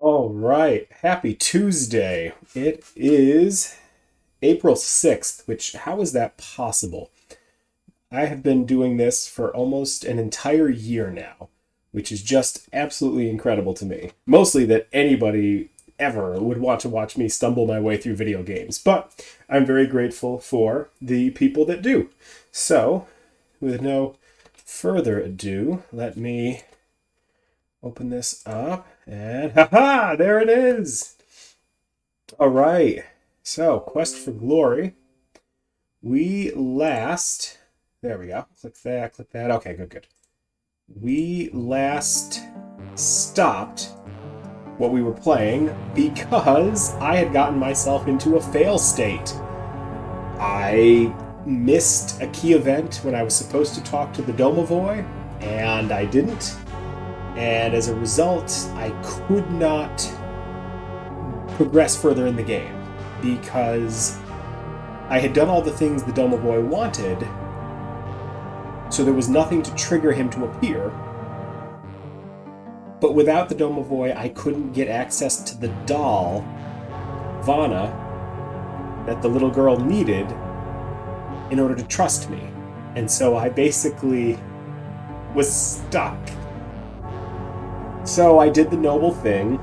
All right. Happy Tuesday. It is April 6th, which, how is that possible? I have been doing this for almost an entire year now, which is just absolutely incredible to me. Mostly that anybody ever would want to watch me stumble my way through video games, but I'm very grateful for the people that do. So, with no further ado, let me open this up and haha, there it is. All right. So, Quest for Glory. We last. There we go. Click that, click that. Okay, good, good. We last stopped what we were playing because I had gotten myself into a fail state. I missed a key event when I was supposed to talk to the Domovoy, and I didn't. And as a result, I could not progress further in the game because I had done all the things the Domovoy wanted, so there was nothing to trigger him to appear. But without the Domovoy, I couldn't get access to the doll, Vana, that the little girl needed in order to trust me. And so I basically was stuck. So I did the noble thing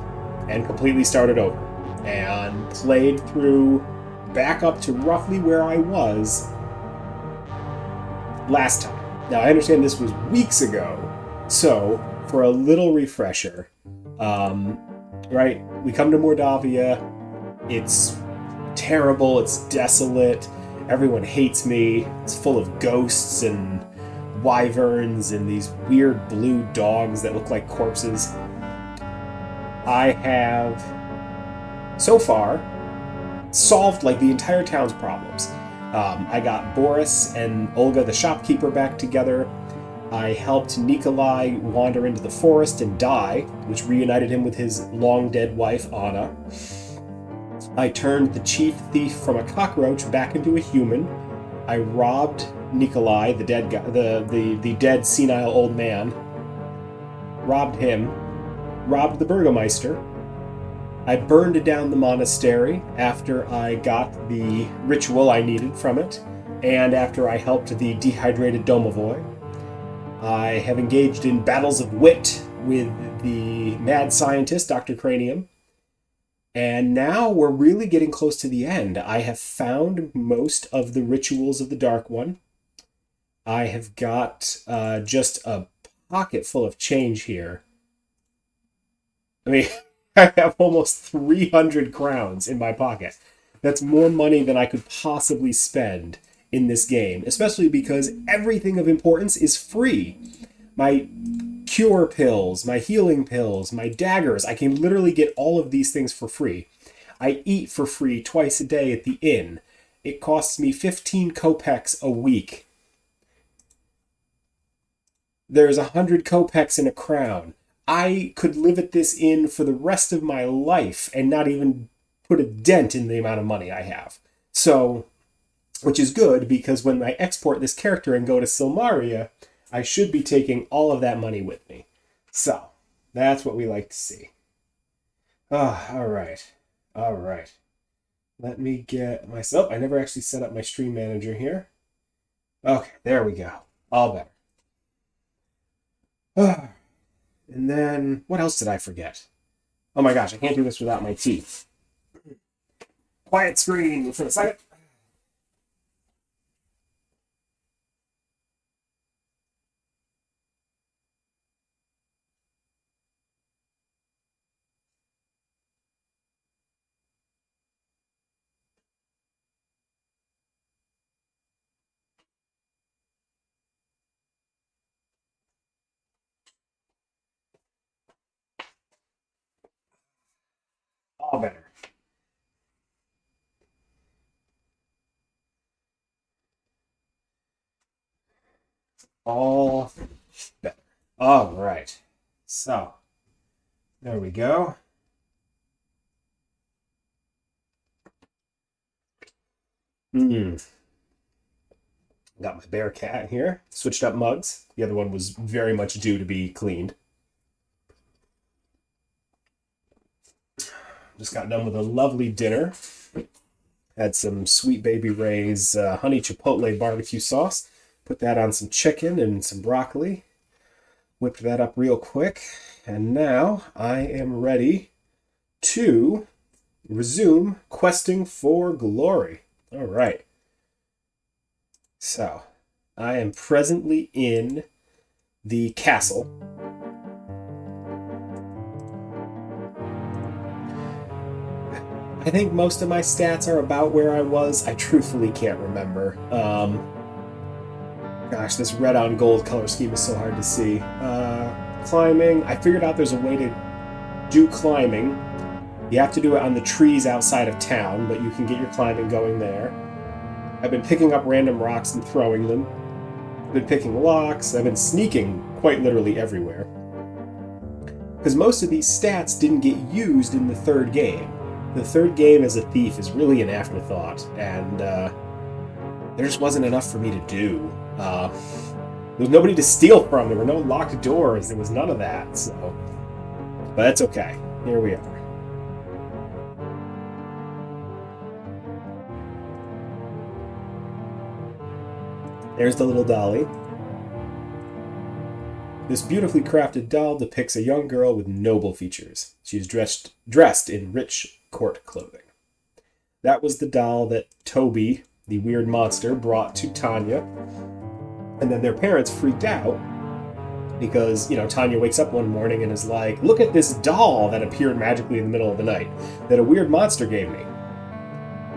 and completely started over and played through back up to roughly where I was last time. Now, I understand this was weeks ago, so for a little refresher, right, we come to Mordavia, it's terrible, it's desolate, everyone hates me, it's full of ghosts and wyverns and these weird blue dogs that look like corpses. I have, so far, solved like the entire town's problems. I got Boris and Olga, the shopkeeper, back together. I helped Nikolai wander into the forest and die, which reunited him with his long-dead wife, Anna. I turned the chief thief from a cockroach back into a human. I robbed Nikolai, the dead guy, the dead senile old man. Robbed him. Robbed the Burgomeister. I burned down the monastery after I got the ritual I needed from it, and after I helped the dehydrated Domovoy. I have engaged in battles of wit with the mad scientist, Dr. Cranium. And now we're really getting close to the end. I have found most of the rituals of the Dark One. I have got just a pocket full of change here. I mean, I have almost 300 crowns in my pocket. That's more money than I could possibly spend in this game, especially because everything of importance is free. My cure pills, my healing pills, my daggers, I can literally get all of these things for free. I eat for free twice a day at the inn. It costs me 15 kopecks a week. There's 100 kopecks in a crown. I could live at this inn for the rest of my life and not even put a dent in the amount of money I have. So, which is good because when I export this character and go to Silmaria, I should be taking all of that money with me. So, that's what we like to see. All right. All right. Let me get myself. I never actually set up my stream manager here. Okay, there we go. All better. And then, what else did I forget? Oh my gosh, I can't do this without my teeth. Quiet screen for a second. All better. All better. All right. So, there we go. Hmm. Got my bear cat here. Switched up mugs. The other one was very much due to be cleaned. Just got done with a lovely dinner. Had some Sweet Baby Ray's honey chipotle barbecue sauce. Put that on some chicken and some broccoli. Whipped that up real quick. And now I am ready to resume questing for glory. All right. So, I am presently in the castle. I think most of my stats are about where I was. I truthfully can't remember. Gosh, this red on gold color scheme is so hard to see. Climbing. I figured out there's a way to do climbing. You have to do it on the trees outside of town, but you can get your climbing going there. I've been picking up random rocks and throwing them. I've been picking locks. I've been sneaking quite literally everywhere. Because most of these stats didn't get used in the third game. The third game as a thief is really an afterthought, and there just wasn't enough for me to do. There was nobody to steal from. There were no locked doors. There was none of that. So, but that's okay. Here we are. There's the little dolly. This beautifully crafted doll depicts a young girl with noble features. She is dressed in rich court clothing. That was the doll that Toby, the weird monster, brought to Tanya. And then their parents freaked out because, Tanya wakes up one morning and is like, look at this doll that appeared magically in the middle of the night that a weird monster gave me.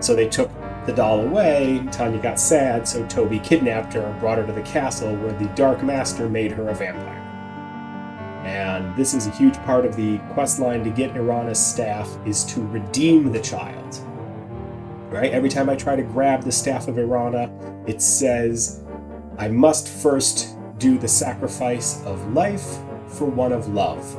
So they took the doll away. Tanya got sad, so Toby kidnapped her and brought her to the castle where the Dark Master made her a vampire. And this is a huge part of the quest line to get Irana's staff is to redeem the child. Right? Every time I try to grab the staff of Irana, it says, I must first do the sacrifice of life for one of love.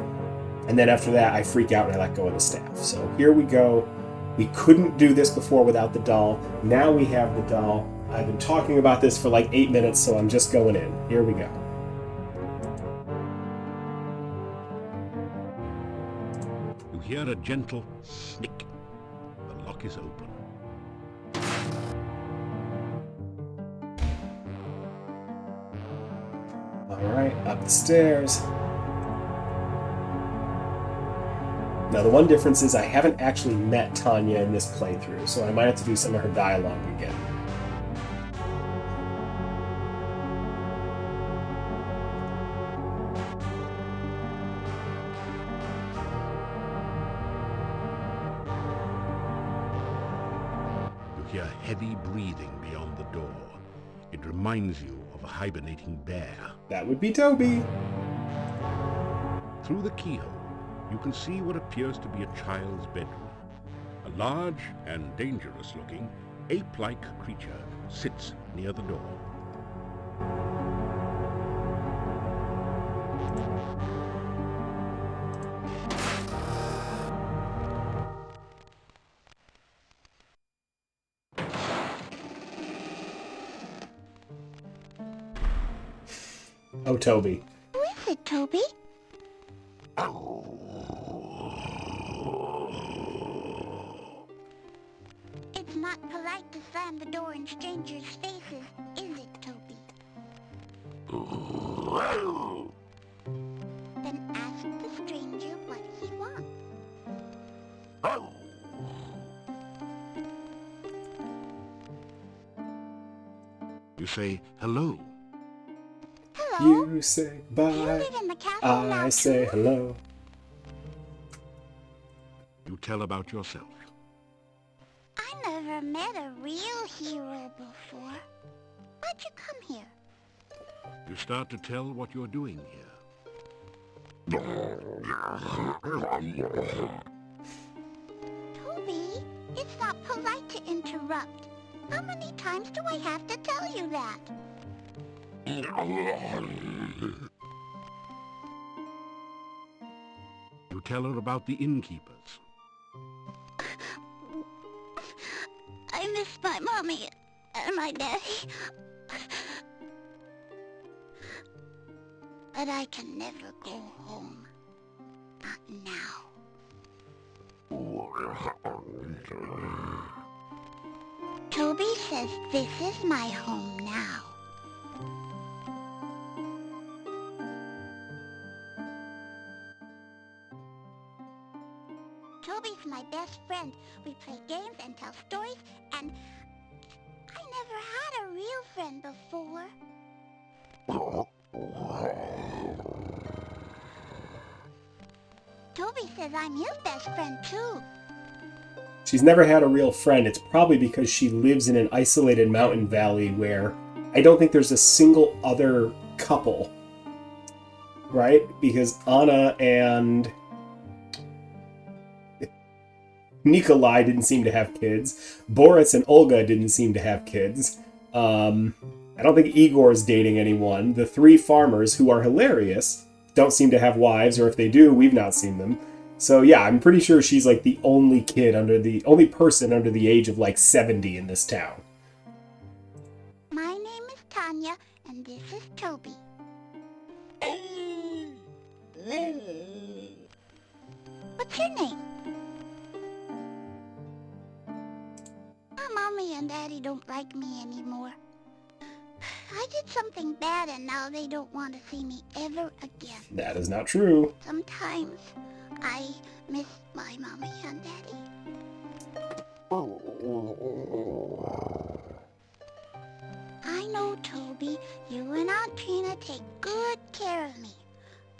And then after that, I freak out and I let go of the staff. So here we go. We couldn't do this before without the doll. Now we have the doll. I've been talking about this for like 8 minutes, so I'm just going in. Here we go. You hear a gentle snick. The lock is open. All right, up the stairs. Now, the one difference is I haven't actually met Tanya in this playthrough, so I might have to do some of her dialogue again. You hear heavy breathing beyond the door. It reminds you of a hibernating bear. That would be Toby. Through the keyhole, you can see what appears to be a child's bedroom. A large and dangerous-looking, ape-like creature sits near the door. Oh, Toby. Who is it, Toby? It's not polite to slam the door in strangers' faces, is it, Toby? Then ask the stranger what he wants. You say hello. Hello? You say You bye. live in the castle now, I say too? hello. You tell about yourself. I never met a real hero before. Why'd you come here? You start to tell what you're doing here. Toby, it's not polite to interrupt. How many times do I have to tell you that? You tell her about the innkeepers. I miss my mommy and my daddy. But I can never go home. Not now. Toby says this is my home now. Toby's my best friend. We play games and tell stories, and I never had a real friend before. Toby says I'm his best friend, too. She's never had a real friend. It's probably because she lives in an isolated mountain valley where I don't think there's a single other couple, right? Because Anna and Nikolai didn't seem to have kids. Boris and Olga didn't seem to have kids. I don't think Igor's dating anyone. The three farmers, who are hilarious, don't seem to have wives, or if they do, we've not seen them. So yeah, I'm pretty sure she's like the only person under the age of like 70 in this town. My name is Tanya, and this is Toby. What's your name? My mommy and daddy don't like me anymore. I did something bad and now they don't want to see me ever again. That is not true. Sometimes I miss my mommy and daddy. I know, Toby, you and Aunt Trina take good care of me.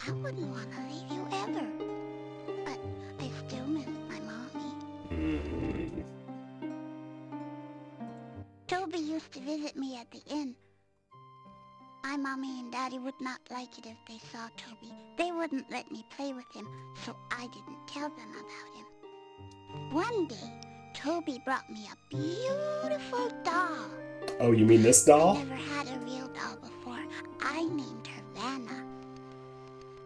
I wouldn't want to leave you ever. But I still miss my mommy. Toby used to visit me at the inn. My mommy and daddy would not like it if they saw Toby. They wouldn't let me play with him, so I didn't tell them about him. One day, Toby brought me a beautiful doll. Oh, you mean this doll? I never had a real doll before. I named her Vanna.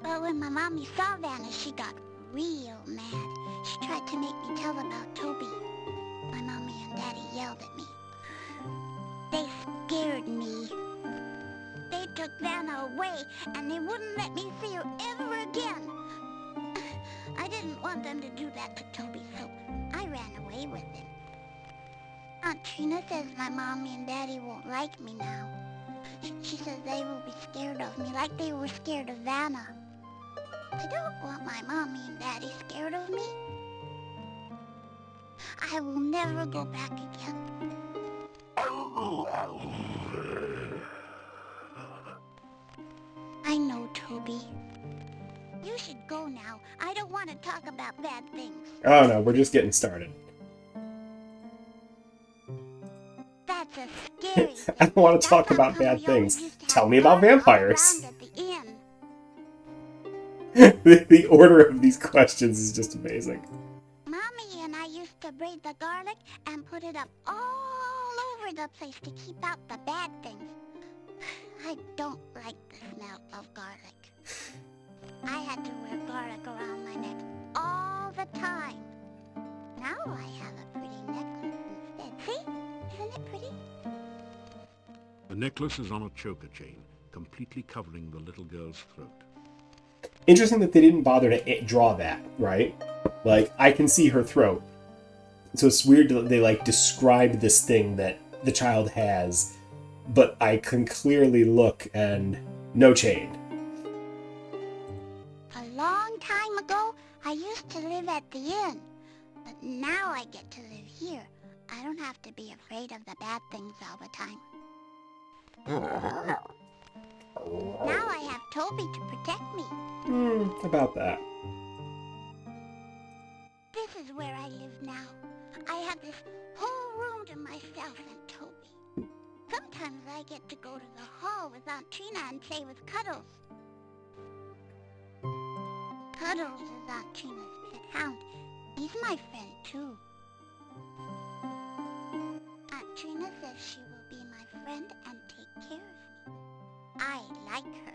But when my mommy saw Vanna, she got real mad. She tried to make me tell about Toby. My mommy and daddy yelled at me. They scared me. They took Vanna away, and they wouldn't let me see her ever again. I didn't want them to do that to Toby, so I ran away with him. Aunt Trina says my mommy and daddy won't like me now. She says they will be scared of me like they were scared of Vanna. I don't want my mommy and daddy scared of me. I will never go back again. I know, Toby. You should go now. I don't want to talk about bad things. Oh no, we're just getting started. That's a scary thing. I don't want to talk That's how about come bad we always things. used to Tell have me about guards all vampires. around at the inn. The order of these questions is just amazing. Mommy and I used to braid the garlic and put it up all over the place to keep out the bad things. I don't like the smell of garlic. I had to wear garlic around my neck all the time. Now I have a pretty necklace instead. See? Isn't it pretty? The necklace is on a choker chain, completely covering the little girl's throat. Interesting that they didn't bother to draw that, right? Like, I can see her throat. So it's weird that they, like, describe this thing that the child has, but I can clearly look and no chain. A long time ago, I used to live at the inn. But now I get to live here. I don't have to be afraid of the bad things all the time. Now I have Toby to protect me. About that. This is where I live now. I have this whole room to myself and Toby. Sometimes I get to go to the hall with Aunt Trina and play with Cuddles. Cuddles is Aunt Trina's pet hound. He's my friend, too. Aunt Trina says she will be my friend and take care of me. I like her.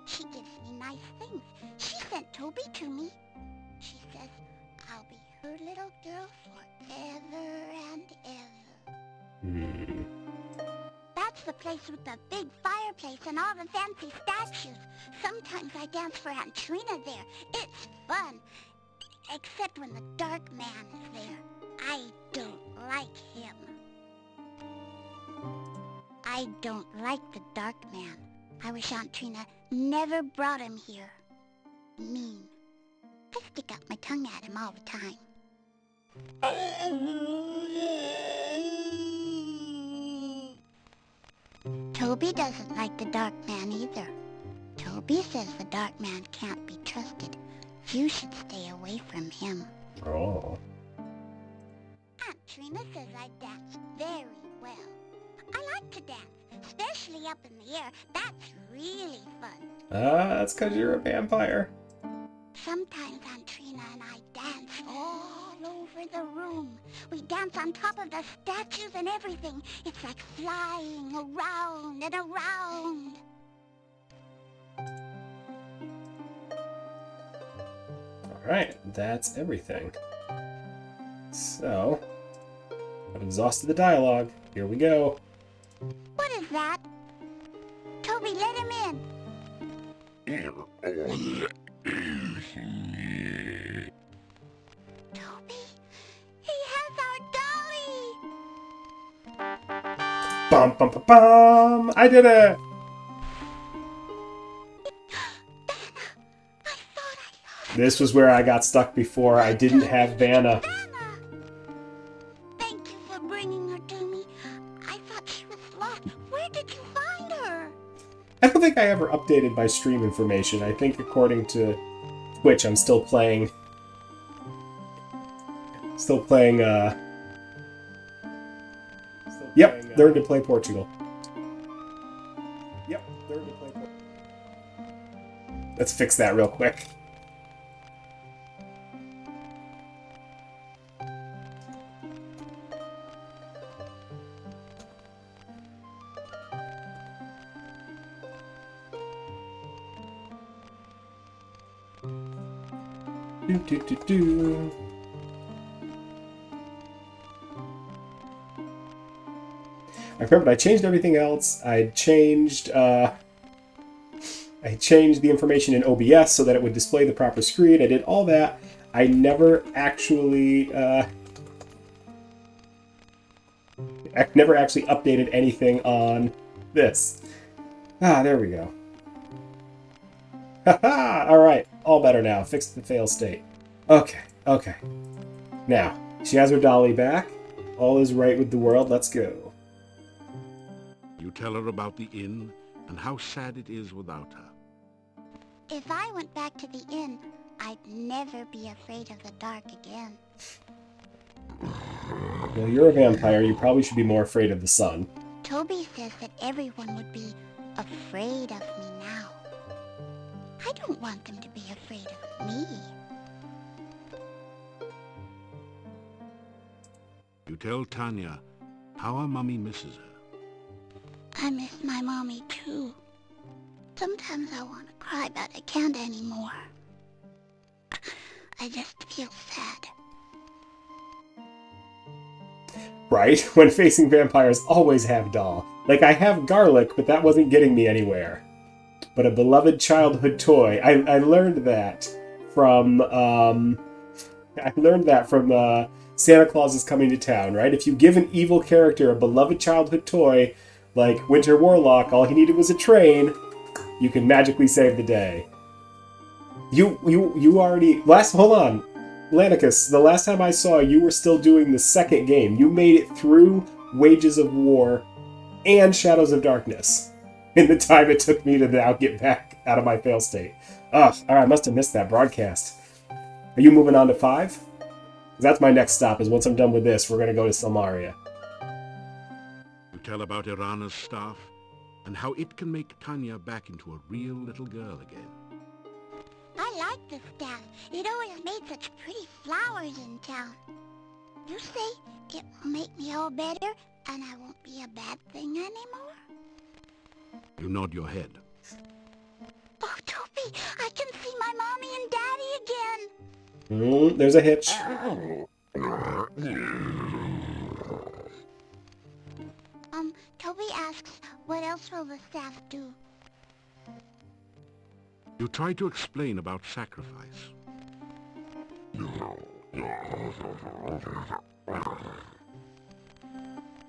She gives me nice things. She sent Toby to me. She says I'll be her little girl forever and ever. That's the place with the big fireplace and all the fancy statues. Sometimes I dance for Aunt Trina there. It's fun. Except when the Dark Man is there. I don't like him. I don't like the Dark Man. I wish Aunt Trina never brought him here. Mean. I stick out my tongue at him all the time. Toby doesn't like the Dark Man either. Toby says the Dark Man can't be trusted. You should stay away from him. Oh. Aunt Trina says I dance very well. I like to dance, especially up in the air. That's really fun. That's because you're a vampire. Sometimes Aunt Trina and I dance all over the room. We dance on top of the statues and everything. It's like flying around and around. Alright, that's everything. So, I've exhausted the dialogue. Here we go. What is that? Toby, let him in. Toby, he has our dolly. Bum bum bum bum! I did it! This was where I got stuck before. I didn't have Vanna. Vanna! Thank you for bringing her to me. I thought she was lost. Where did you find her? I don't think I ever updated my stream information. I think according to Twitch, I'm still playing... Yep, they're to play Portugal. Yep, they're to play Portugal. Let's fix that real quick. Do. I remembered I changed everything else. I changed the information in OBS so that it would display the proper screen. I did all that. I never actually updated anything on this. There we go. Haha! Alright, all better now. Fixed the fail state. Okay. Now, she has her dolly back. All is right with the world. Let's go. You tell her about the inn and how sad it is without her. If I went back to the inn, I'd never be afraid of the dark again. Well, you're a vampire. You probably should be more afraid of the sun. Toby says that everyone would be afraid of me now. I don't want them to be afraid of me. You tell Tanya how her mummy misses her. I miss my mommy too. Sometimes I want to cry, but I can't anymore. I just feel sad. Right? When facing vampires, always have doll. Like, I have garlic, but that wasn't getting me anywhere. But a beloved childhood toy. I learned that from, Santa Claus is Coming to Town, right? If you give an evil character a beloved childhood toy, like Winter Warlock, all he needed was a train, you can magically save the day. You already... Hold on. Lanicus, the last time I saw you were still doing the second game. You made it through Wages of War and Shadows of Darkness in the time it took me to now get back out of my fail state. Ugh, alright, I must have missed that broadcast. Are you moving on to 5? That's my next stop, is once I'm done with this, we're going to go to Salmaria. You tell about Irana's staff and how it can make Tanya back into a real little girl again. I like the staff. It always made such pretty flowers in town. You say it will make me all better and I won't be a bad thing anymore? You nod your head. Oh, Toby, I can see my mommy and daddy again. There's a hitch. Toby asks, what else will the staff do? You try to explain about sacrifice.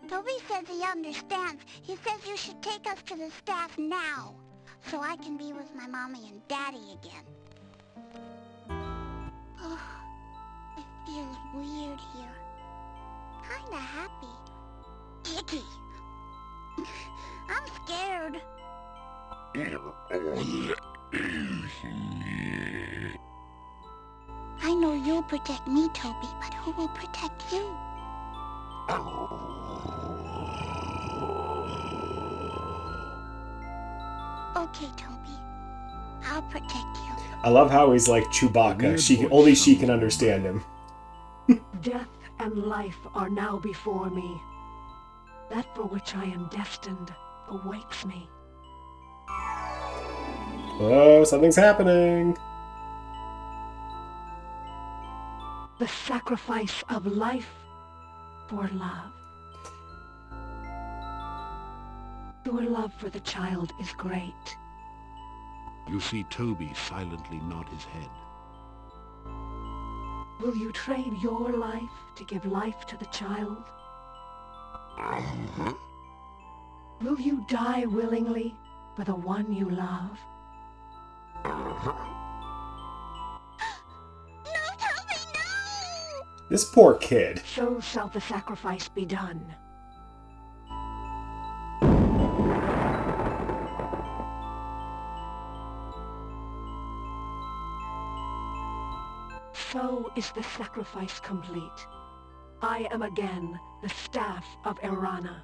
Toby says he understands. He says you should take us to the staff now, so I can be with my mommy and daddy again. Oh, it feels weird here. Kinda happy. Icky. I'm scared. I know you'll protect me, Toby, but who will protect you? Okay, Toby. I'll protect you. I love how he's like Chewbacca. Only she can understand him. Death and life are now before me. That for which I am destined awaits me. Oh, something's happening. The sacrifice of life for love. Your love for the child is great. You see Toby silently nod his head. Will you trade your life to give life to the child? Will you die willingly for the one you love? No, Toby, no! This poor kid. So shall the sacrifice be done. So is the sacrifice complete. I am again the staff of Errana.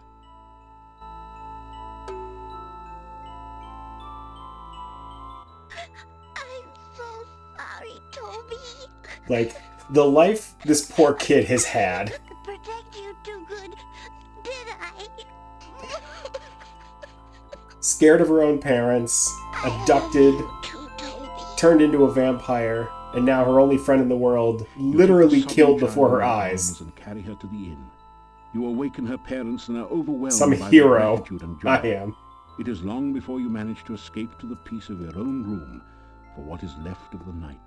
I'm so sorry, Toby. Like, the life this poor kid has had. Protect you too good, did I? Scared of her own parents, abducted, To Toby. turned into a vampire, and now her only friend in the world literally killed before her eyes. And carry her to the inn. You awaken her parents and are overwhelmed Some by hero. their gratitude and joy. I am. It is long before you manage to escape to the peace of your own room for what is left of the night.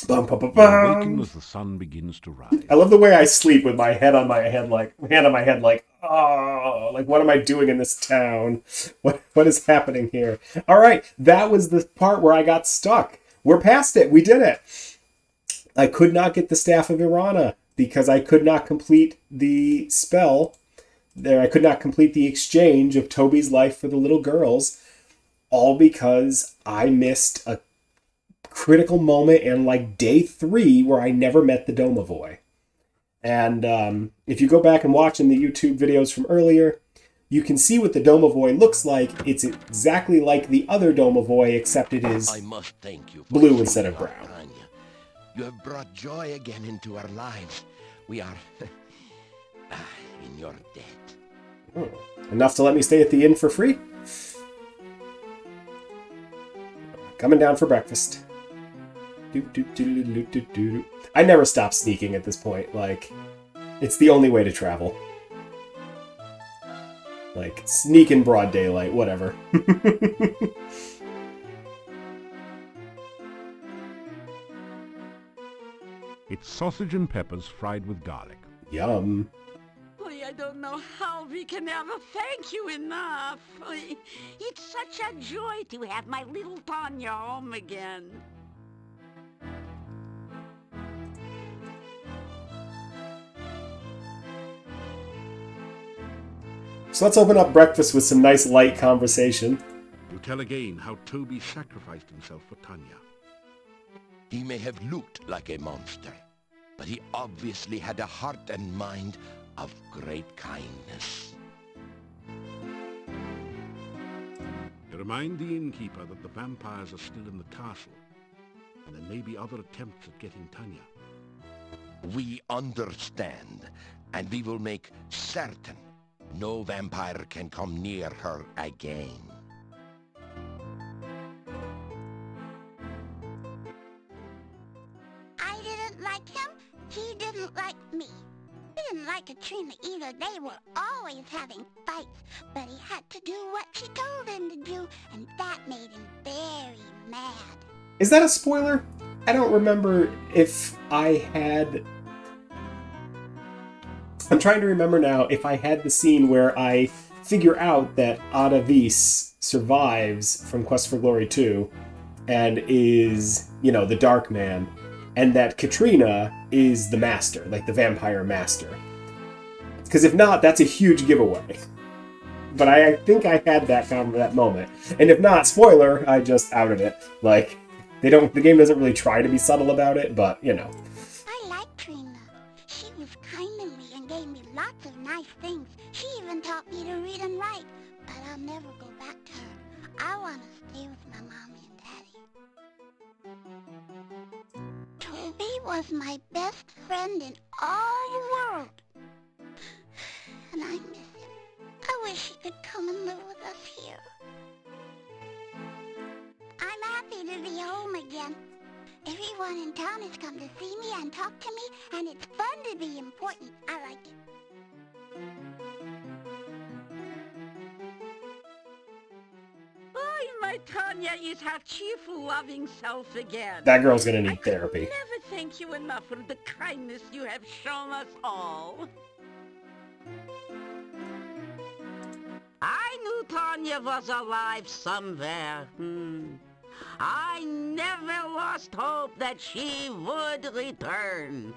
Bum, bum, bum, You awaken bum. as the sun begins to rise. I love the way I sleep with my head on my head, hand on my head, like, oh, like, what am I doing in this town? What is happening here? All right, that was the part where I got stuck. We're past it. We did it. I could not get the Staff of Irana because I could not complete the spell. There, I could not complete the exchange of Toby's life for the little girls, all because I missed a critical moment in like day 3 where I never met the Domovoy. And if you go back and watch in the YouTube videos from earlier, you can see what the Domovoy looks like. It's exactly like the other Domovoy, except it is I must thank you for blue saving instead of our brown. Tanya. You have brought joy again into our lives. We are in your debt. Enough to let me stay at the inn for free? Coming down for breakfast. I never stop sneaking at this point. Like, it's the only way to travel. Like, sneak in broad daylight, whatever. It's sausage and peppers fried with garlic. Yum. I don't know how we can ever thank you enough. It's such a joy to have my little Tanya home again. So let's open up breakfast with some nice light conversation. You tell again how Toby sacrificed himself for Tanya. He may have looked like a monster, but he obviously had a heart and mind of great kindness. You remind the innkeeper that the vampires are still in the castle, and there may be other attempts at getting Tanya. We understand, and we will make certain no vampire can come near her again. I didn't like him. He didn't like me. He didn't like Katrina either. They were always having fights, but he had to do what she told him to do, and that made him very mad. Is that a spoiler? I don't remember if I had... I'm trying to remember now if I had the scene where I figure out that Ada Vis survives from Quest for Glory 2 and is, you know, the Dark Man, and that Katrina is the Master, like the Vampire Master. Because if not, that's a huge giveaway. But I think I had that moment. And if not, spoiler, I just outed it. Like, the game doesn't really try to be subtle about it, but, you know. I like Trina. She was kind to me and gave me lots of nice things. She even taught me to read and write. But I'll never go back to her. I want to stay with my mommy and daddy. Toby was my best friend in all the world. And I miss him. I wish he could come and live with us here. I'm happy to be home again. Everyone in town has come to see me and talk to me, and it's fun to be important. I like it. Oh, my Tanya is her cheerful, loving self again. That girl's gonna need I could therapy. never thank you enough for the kindness you have shown us all. I knew Tanya was alive somewhere. I never lost hope that she would return.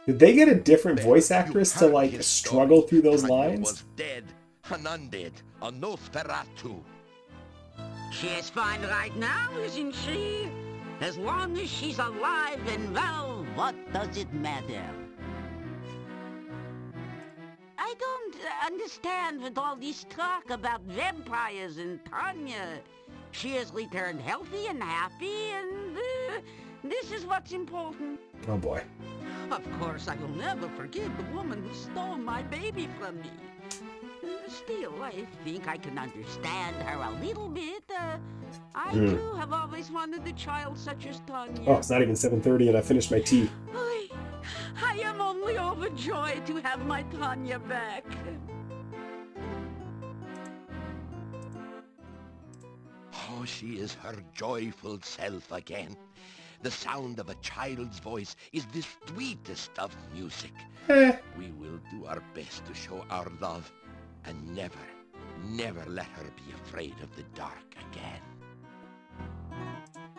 Did they get a different voice actress to, like, His struggle story. through those Tanya lines? was dead, an undead, a Nosferatu. She is fine right now, isn't she? As long as she's alive and well, what does it matter? I don't understand with all this talk about vampires and Tanya. She has returned healthy and happy, and this is what's important. Oh boy. Of course, I will never forgive the woman who stole my baby from me. Still, I think I can understand her a little bit. I too have always wanted a child such as Tanya. Oh, it's not even 7:30 and I finished my tea. I am only overjoyed to have my Tanya back. Oh, she is her joyful self again. The sound of a child's voice is the sweetest of music. We will do our best to show our love and never, never let her be afraid of the dark again.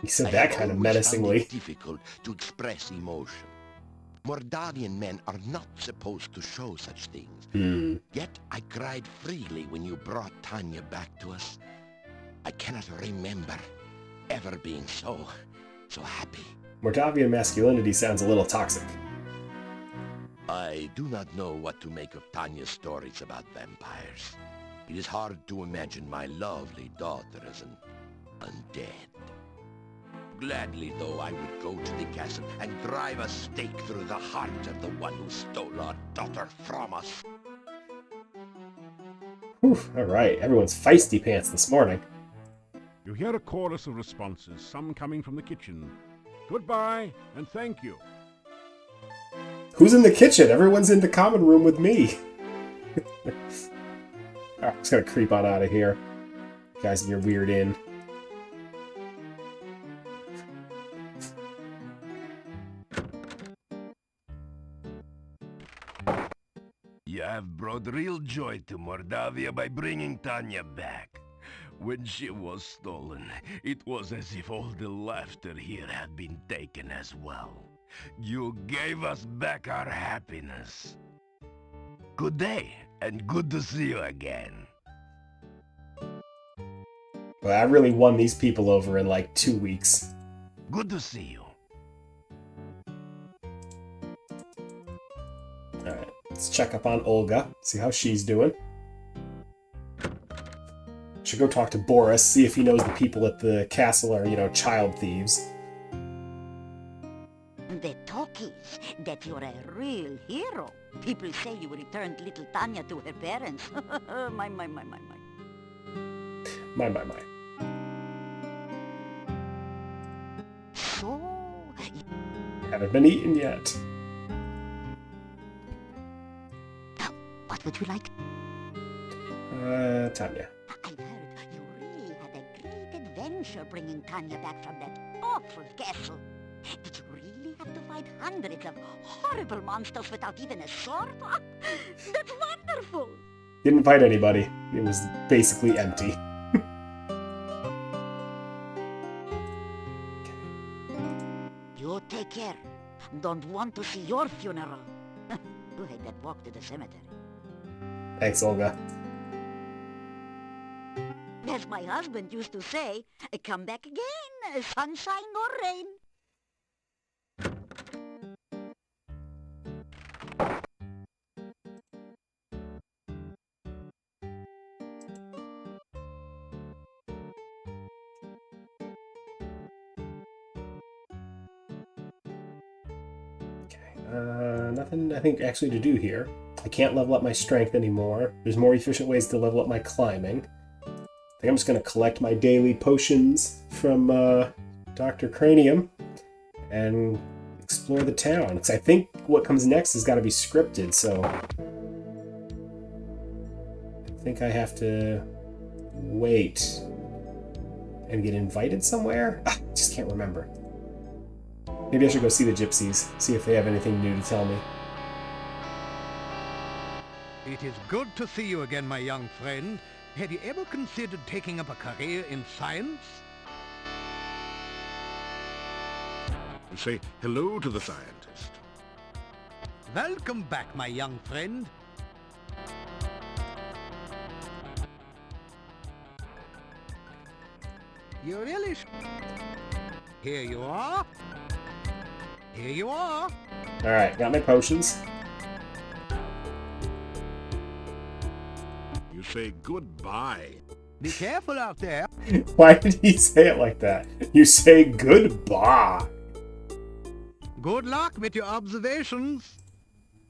He said that kind of menacingly. It's difficult to express emotion. Mordavian men are not supposed to show such things. Yet I cried freely when you brought Tanya back to us. I cannot remember ever being so happy. Mordavian masculinity sounds a little toxic. I do not know what to make of Tanya's stories about vampires. It is hard to imagine my lovely daughter as an undead. Gladly, though, I would go to the castle and drive a stake through the heart of the one who stole our daughter from us. Whew, alright, everyone's feisty pants this morning. You hear a chorus of responses, some coming from the kitchen. Goodbye, and thank you. Who's in the kitchen? Everyone's in the common room with me. Alright, I'm just gonna creep on out of here. You guys in your weird inn. You have brought real joy to Mordavia by bringing Tanya back. When she was stolen, it was as if all the laughter here had been taken as well. You gave us back our happiness. Good day, and good to see you again. Well, I really won these people over in like 2 weeks. Good to see you. Alright, let's check up on Olga, see how she's doing. Should go talk to Boris, see if he knows the people at the castle are, you know, child thieves. The talk is that you're a real hero. People say you returned little Tanya to her parents. My. My. So, Haven't been eaten yet. what would you like? Tanya. I've heard you really had a great adventure adventure bringing Tanya back from that awful castle. Did you really have to fight hundreds of horrible monsters without even a sword? That's wonderful! Didn't fight anybody. It was basically empty. You take care. Don't want to see your funeral. You hate that walk to the cemetery. Thanks, Olga. As my husband used to say, come back again, sunshine or rain. Nothing, I think, actually to do here. I can't level up my strength anymore. There's more efficient ways to level up my climbing. I think I'm just going to collect my daily potions from Dr. Cranium and explore the town. Because I think what comes next has got to be scripted, so I think I have to wait and get invited somewhere? I just can't remember. Maybe I should go see the gypsies, see if they have anything new to tell me. It is good to see you again, my young friend. Have you ever considered taking up a career in science? Say hello to the scientist. Welcome back, my young friend. You really... Here you are. Here you are. Alright, got my potions. You say goodbye. Be careful out there. Why did he say it like that? You say goodbye. Good luck with your observations.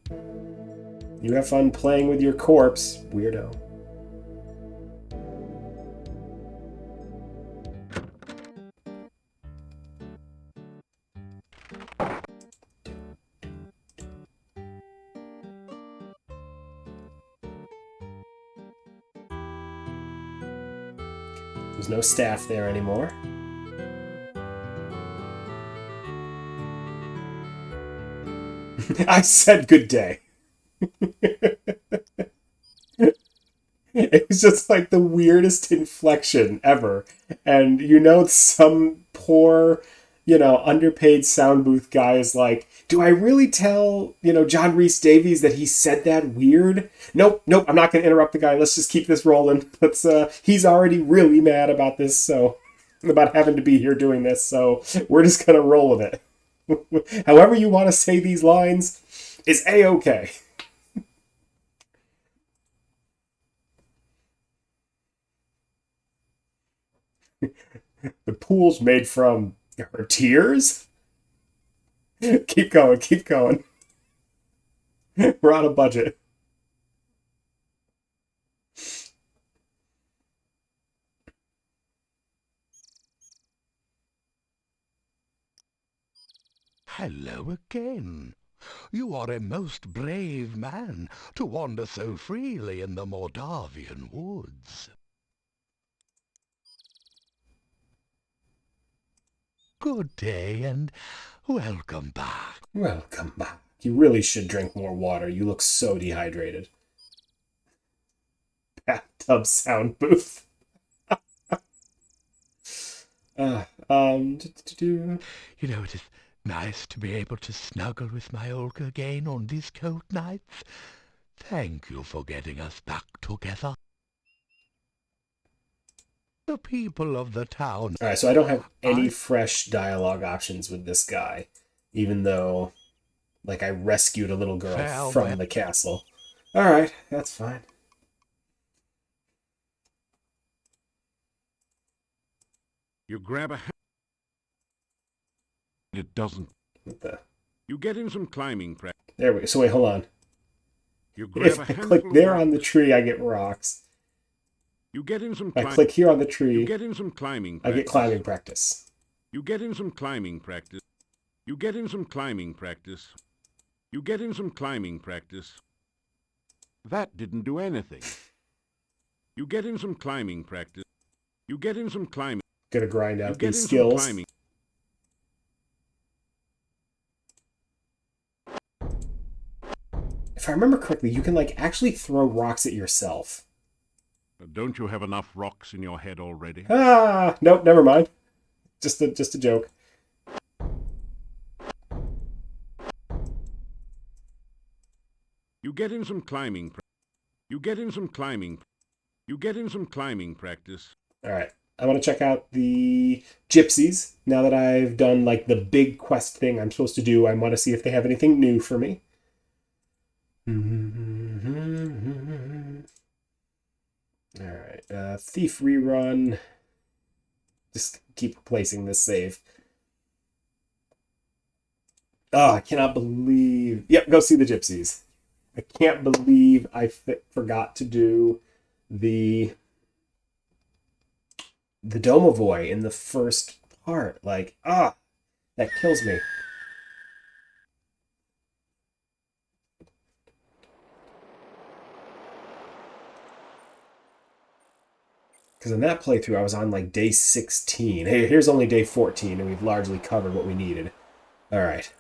You have fun playing with your corpse, weirdo. There's no staff there anymore. I said good day. It was just like the weirdest inflection ever. And you know, some poor, underpaid sound booth guy is like, do I really tell, John Rhys Davies that he said that weird? Nope, I'm not going to interrupt the guy. Let's just keep this rolling. He's already really mad about this, so, about having to be here doing this, so we're just going to roll with it. However you want to say these lines is A-okay. The pool's made from her tears? Keep going. We're on a budget. Hello again. You are a most brave man to wander so freely in the Mordavian woods. Good day and welcome back. Welcome back. You really should drink more water. You look so dehydrated. Bathtub sound booth. You know, it is nice to be able to snuggle with my Olga again on these cold nights. Thank you for getting us back together. The people of the town... Alright, so I don't have any fresh dialogue options with this guy, even though, I rescued a little girl from the castle. Alright, that's fine. You grab a hand. It doesn't. What the? You get in some climbing practice. There we go. So wait, hold on. You grab If I click there on the tree, I get rocks. You get in some I click here on the tree, you get in some climbing practice. I get climbing practice. You get in some climbing practice. You get in some climbing practice. You get in some climbing practice. That didn't do anything. You get in some climbing practice. You get in some climbing. Gonna grind You out get in these some skills. climbing. If I remember correctly, you can like actually throw rocks at yourself. Don't you have enough rocks in your head already? Ah, nope, never mind. Just a joke. You get in some climbing. You get in some climbing. You get in some climbing practice. All right. I want to check out the gypsies. Now that I've done like the big quest thing I'm supposed to do, I want to see if they have anything new for me. All right. Thief rerun. Just keep replacing this save. Oh, I cannot believe... Yep, go see the gypsies. I can't believe I forgot to do the Domovoy in the first part. Like, that kills me. Because in that playthrough, I was on like day 16. Hey, here's only day 14, and we've largely covered what we needed. All right.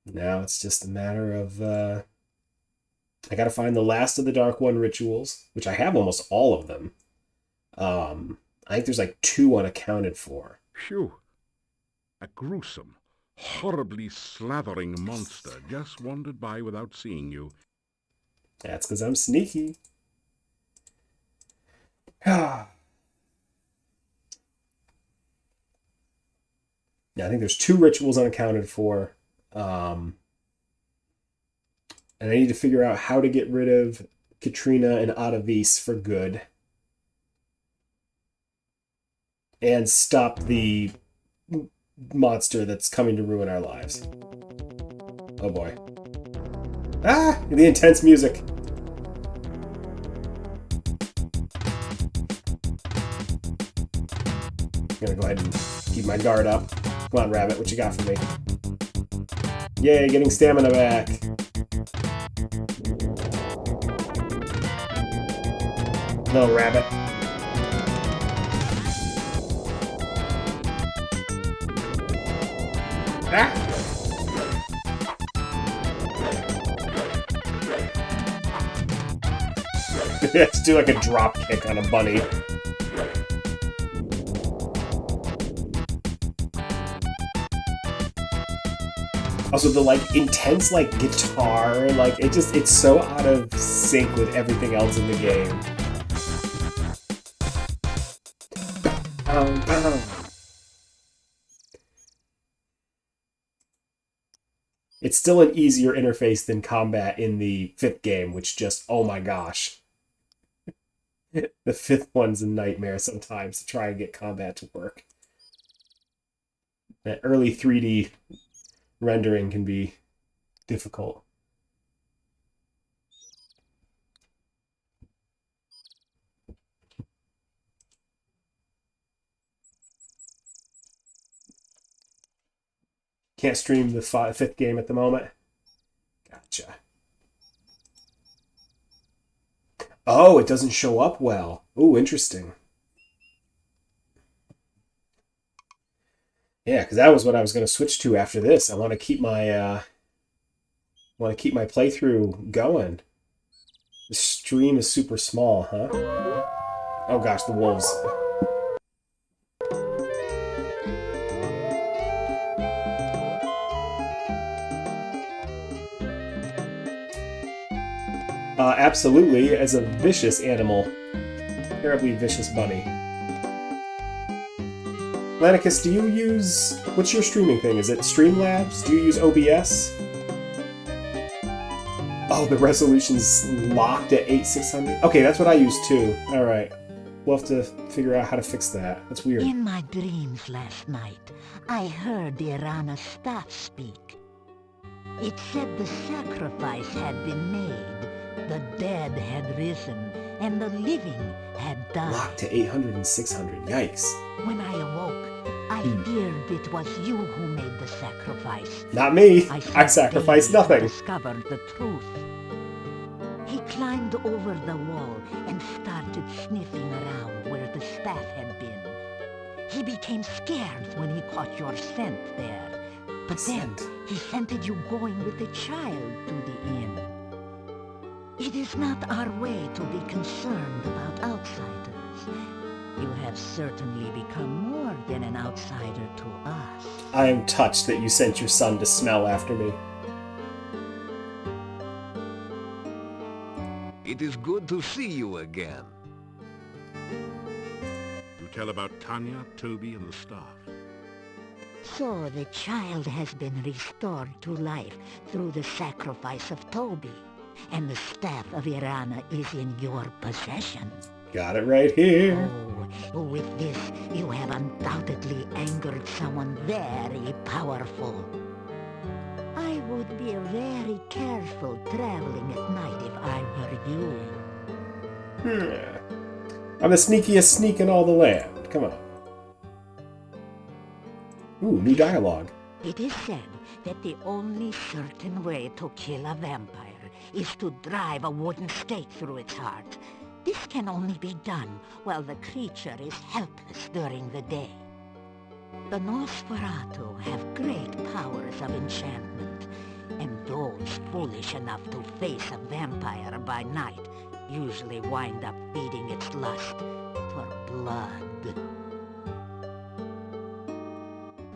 Now it's just a matter of... I gotta find the last of the Dark One rituals, which I have almost all of them. I think there's like 2 unaccounted for. Phew. A gruesome, horribly slathering monster just wandered by without seeing you. That's because I'm sneaky. Yeah, I think there's 2 rituals unaccounted for. And I need to figure out how to get rid of Katrina and Atavis for good. And stop the monster that's coming to ruin our lives. Oh boy. Ah! The intense music. I'm gonna go ahead and keep my guard up. Come on, Rabbit, what you got for me? Yay, getting stamina back. No, Rabbit. Ah! Let's do like a drop kick on a bunny. Also, the like intense like guitar, like it's so out of sync with everything else in the game. It's still an easier interface than combat in the 5th game, which just, oh my gosh. The 5th one's a nightmare sometimes to try and get combat to work. That early 3D rendering can be difficult. Can't stream the 5th game at the moment. Gotcha. Oh, it doesn't show up well. Ooh, interesting. Yeah, because that was what I was going to switch to after this. I want to keep my playthrough going. The stream is super small, huh? Oh gosh, the wolves. Absolutely, as a vicious animal. Terribly vicious bunny. Lanicus, do you use... What's your streaming thing? Is it Streamlabs? Do you use OBS? Oh, the resolution's locked at 8600? Okay, that's what I use too. Alright. We'll have to figure out how to fix that. That's weird. In my dreams last night, I heard the Irana staff speak. It said the sacrifice had been made. The dead had risen, and the living had died. Locked to 800 and 600. Yikes. When I awoke, I feared it was you who made the sacrifice. Not me. I sacrificed nothing. Discovered the truth. He climbed over the wall and started sniffing around where the staff had been. He became scared when he caught your scent there. But then he scented you going with the child to the inn. It is not our way to be concerned about outsiders. You have certainly become more than an outsider to us. I am touched that you sent your son to smell after me. It is good to see you again. You tell about Tanya, Toby, and the staff. So the child has been restored to life through the sacrifice of Toby, and the staff of Irana is in your possession. Got it right here. Oh, with this, you have undoubtedly angered someone very powerful. I would be very careful traveling at night if I were you. I'm the sneakiest sneak in all the land. Come on. Ooh, new dialogue. It is said that the only certain way to kill a vampire is to drive a wooden stake through its heart. This can only be done while the creature is helpless during the day. The Nosferatu have great powers of enchantment, and those foolish enough to face a vampire by night usually wind up feeding its lust for blood.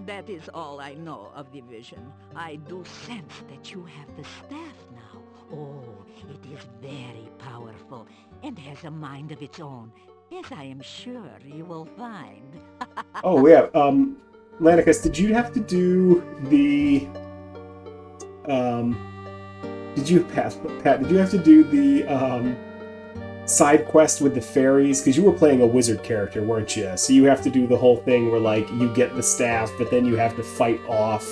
That is all I know of the vision. I do sense that you have the staff now. Oh, it is very powerful and has a mind of its own, as I am sure you will find. Oh, yeah. Lanicus, did you have to do the... Did you, Pat, did you have to do the, side quest with the fairies? Because you were playing a wizard character, weren't you? So you have to do the whole thing where, like, you get the staff, but then you have to fight off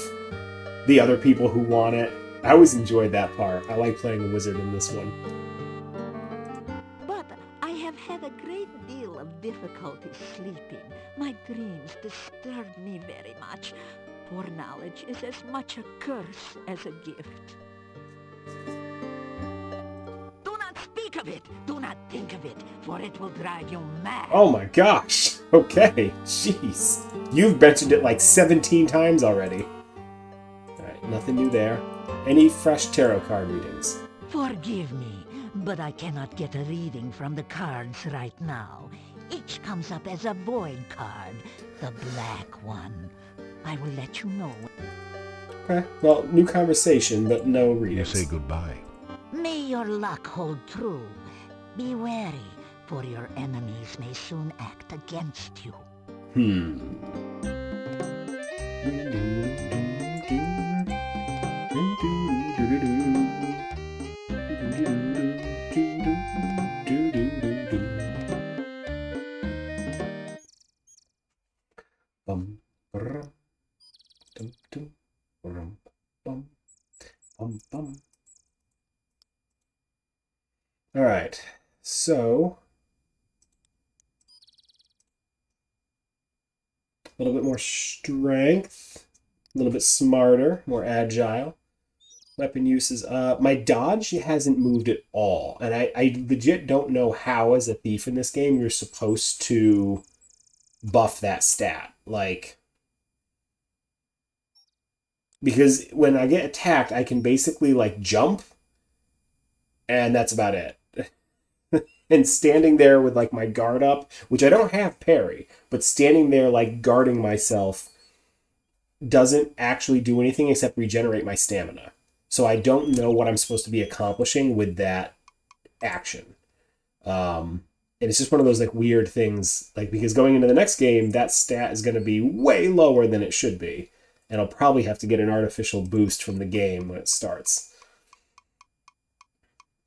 the other people who want it. I always enjoyed that part. I like playing a wizard in this one. But I have had a great deal of difficulty sleeping. My dreams disturb me very much. Foreknowledge is as much a curse as a gift. Do not speak of it! Do not think of it, for it will drive you mad. Oh my gosh! Okay, jeez. You've mentioned it like 17 times already. Alright, nothing new there. Any fresh tarot card readings? Forgive me, but I cannot get a reading from the cards right now. Each comes up as a void card, the black one. I will let you know. Okay, well, new conversation, but no You readings. say goodbye. May your luck hold true. Be wary, for your enemies may soon act against you. Bum, brr, dum, dum, brum, bum, bum, bum. All right, so a little bit more strength, a little bit smarter, more agile. Weapon uses. My dodge hasn't moved at all, and I legit don't know how, as a thief in this game, you're supposed to buff that stat. Like, because when I get attacked, I can basically like jump, and that's about it. And standing there with like my guard up, which I don't have parry, but standing there like guarding myself doesn't actually do anything except regenerate my stamina. So I don't know what I'm supposed to be accomplishing with that action. And it's just one of those like weird things, like, because going into the next game, that stat is going to be way lower than it should be. And I'll probably have to get an artificial boost from the game when it starts.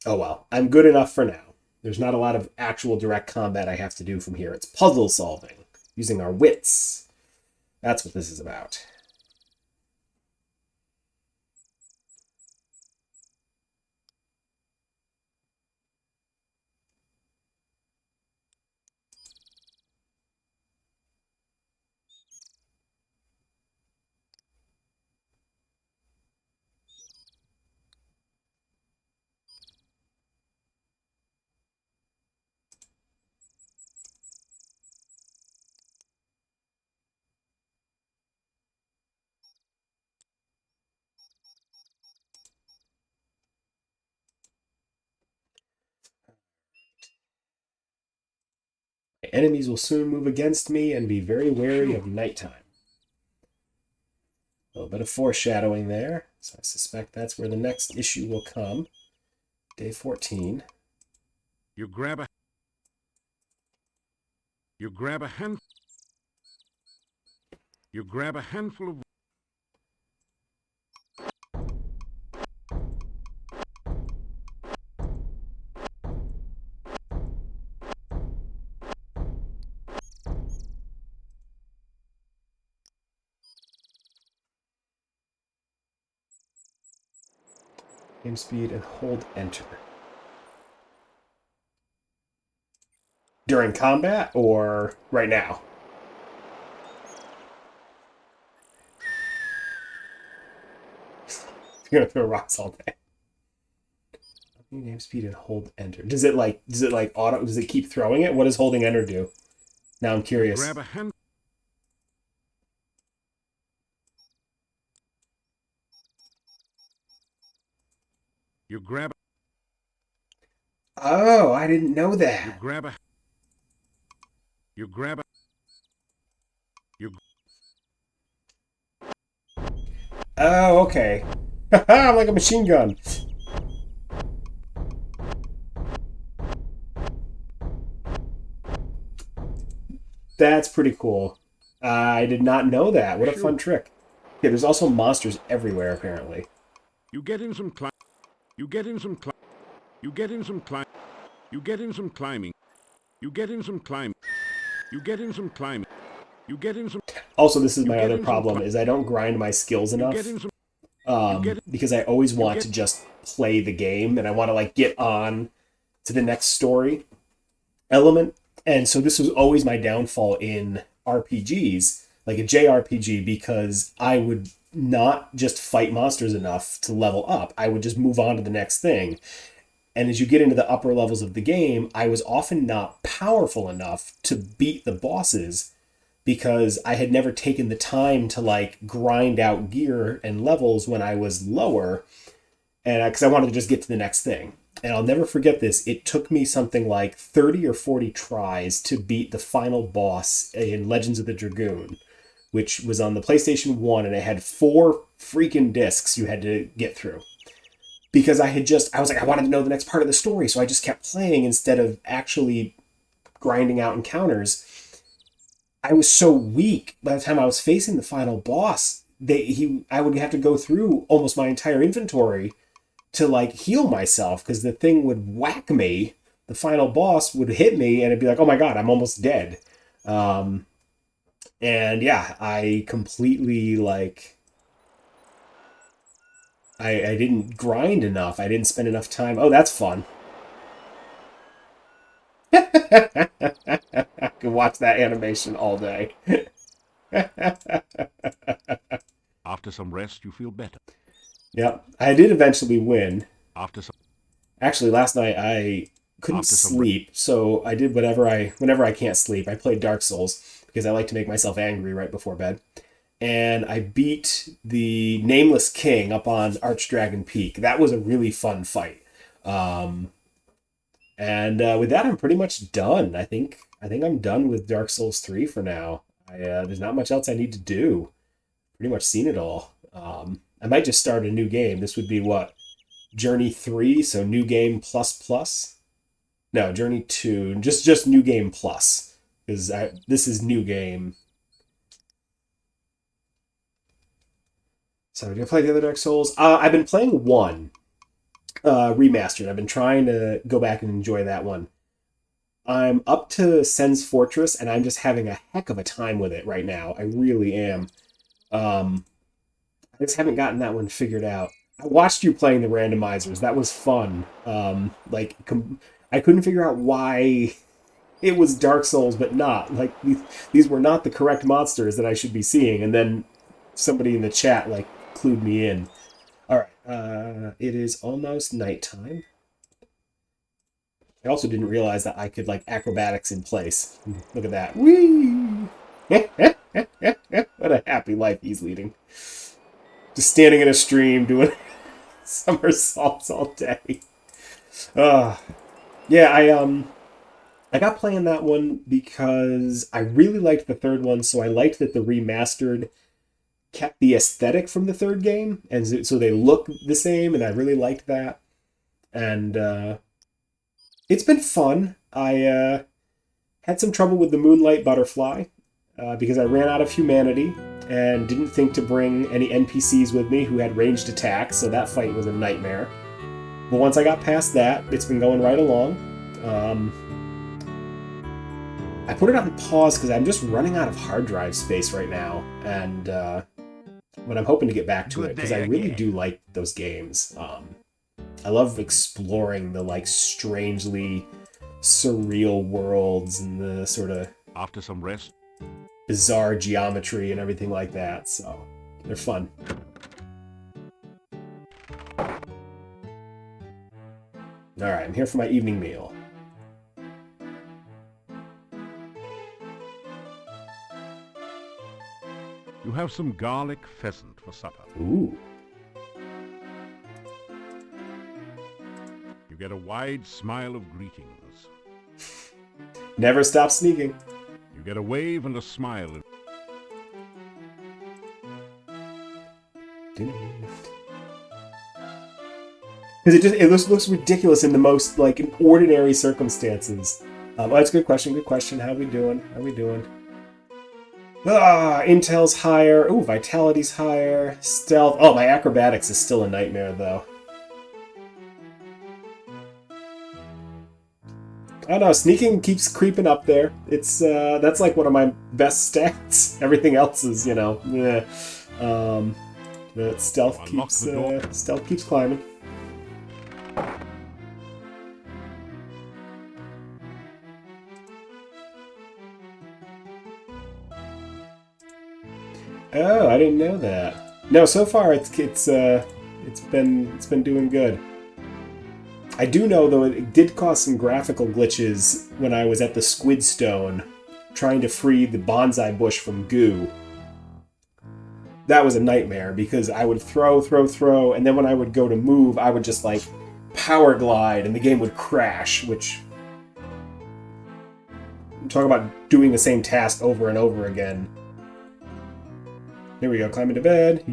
Oh well, I'm good enough for now. There's not a lot of actual direct combat I have to do from here. It's puzzle solving, using our wits. That's what this is about. Enemies will soon move against me and be very wary of nighttime. A little bit of foreshadowing there. So I suspect that's where the next issue will come. Day 14. You grab a handful of Aim speed and hold enter. During combat or right now? You're gonna throw rocks all day. Aim speed and hold enter. Does it like auto? Does it keep throwing it? What does holding enter do? Now I'm curious. grab a hand. You grab. Oh, I didn't know that. You grab a. You grab a. You. Oh, okay. I'm like a machine gun. That's pretty cool. I did not know that. What a fun trick. Yeah, there's also monsters everywhere, apparently. You get in some climb. You get in some climb. You get in some climb. You get in some climbing. You get in some climb. You get in some climbing. You get in some. Also, this is my other problem, is I don't grind my skills enough. Because I always want to just play the game, and I want to, like, get on to the next story element. And so this was always my downfall in RPGs, like a JRPG, because I would not just fight monsters enough to level up. I would just move on to the next thing. And as you get into the upper levels of the game, I was often not powerful enough to beat the bosses because I had never taken the time to, like, grind out gear and levels when I was lower, and because I wanted to just get to the next thing. And I'll never forget this. It took me something like 30 or 40 tries to beat the final boss in Legends of the Dragoon, which was on the PlayStation 1, and it had 4 freaking discs you had to get through. Because I was like, I wanted to know the next part of the story, so I just kept playing instead of actually grinding out encounters. I was so weak by the time I was facing the final boss. I would have to go through almost my entire inventory to, like, heal myself, because the thing would whack me. The final boss would hit me, and it'd be like, oh my god, I'm almost dead. And yeah, I completely, like, I didn't grind enough. I didn't spend enough time. Oh, that's fun. I could watch that animation all day. After some rest, you feel better. Yep, I did eventually win. After some. Actually, last night I couldn't sleep, so I did whenever I can't sleep, I played Dark Souls because I like to make myself angry right before bed. And I beat the Nameless King up on Archdragon Peak. That was a really fun fight. And with that, I'm pretty much done. I think I'm done with Dark Souls 3 for now. There's not much else I need to do. Pretty much seen it all. I might just start a new game. This would be what? Journey 3, so new game plus plus? No, Journey 2, just new game plus. Because this is new game. So, did I play the other Dark Souls? I've been playing 1, remastered. I've been trying to go back and enjoy that one. I'm up to Sen's Fortress, and I'm just having a heck of a time with it right now. I really am. I just haven't gotten that one figured out. I watched you playing the randomizers. That was fun. I couldn't figure out why it was Dark Souls, but not. Like, these were not the correct monsters that I should be seeing. And then somebody in the chat, like, clued me in. All right. It is almost nighttime. I also didn't realize that I could, like, acrobatics in place. Look at that. Whee! What a happy life he's leading. Just standing in a stream doing somersaults all day. Yeah, I got playing that one because I really liked the third one, so I liked that the remastered kept the aesthetic from the third game, and so they look the same, and I really liked that. And it's been fun. I had some trouble with the Moonlight Butterfly because I ran out of humanity and didn't think to bring any NPCs with me who had ranged attacks, so that fight was a nightmare. But once I got past that, it's been going right along. I put it on pause because I'm just running out of hard drive space right now, and but I'm hoping to get back to it because I really do like those games. I love exploring the like strangely surreal worlds and the sort of After some rest, bizarre geometry and everything like that. So they're fun. All right, I'm here for my evening meal. you have some garlic pheasant for supper. Ooh. You get a wide smile of greetings. Never stop sneaking. You get a wave and a smile. Because it looks ridiculous in the most like in ordinary circumstances. That's a good question. Good question. How we doing? How we doing? Intel's higher. Ooh, vitality's higher. Stealth. Oh, my acrobatics is still a nightmare though. I don't know. Sneaking keeps creeping up there. It's that's like one of my best stats. Everything else is, yeah. But stealth keeps climbing. Oh, I didn't know that. No, so far it's been doing good. I do know though it did cause some graphical glitches when I was at the Squid Stone trying to free the bonsai bush from goo. That was a nightmare because I would throw, and then when I would go to move, I would just like power glide and the game would crash, which talk about doing the same task over and over again. Here we go, climb into bed.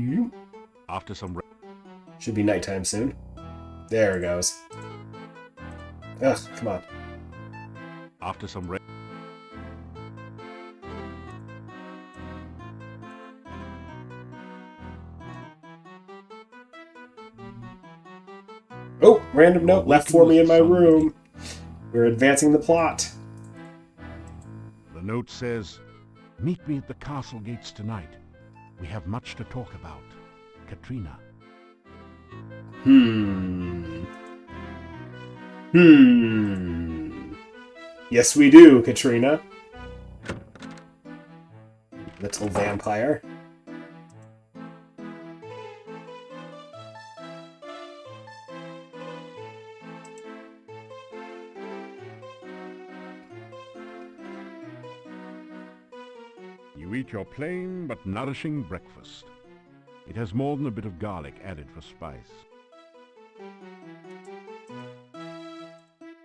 After some should be nighttime soon. There it goes. Ugh, come on. After some rest. Oh, random note left for me in my room. We're advancing the plot. The note says, "Meet me at the castle gates tonight. We have much to talk about. Katrina." Yes, we do, Katrina. Little vampire. You eat your plain but nourishing breakfast. It has more than a bit of garlic added for spice.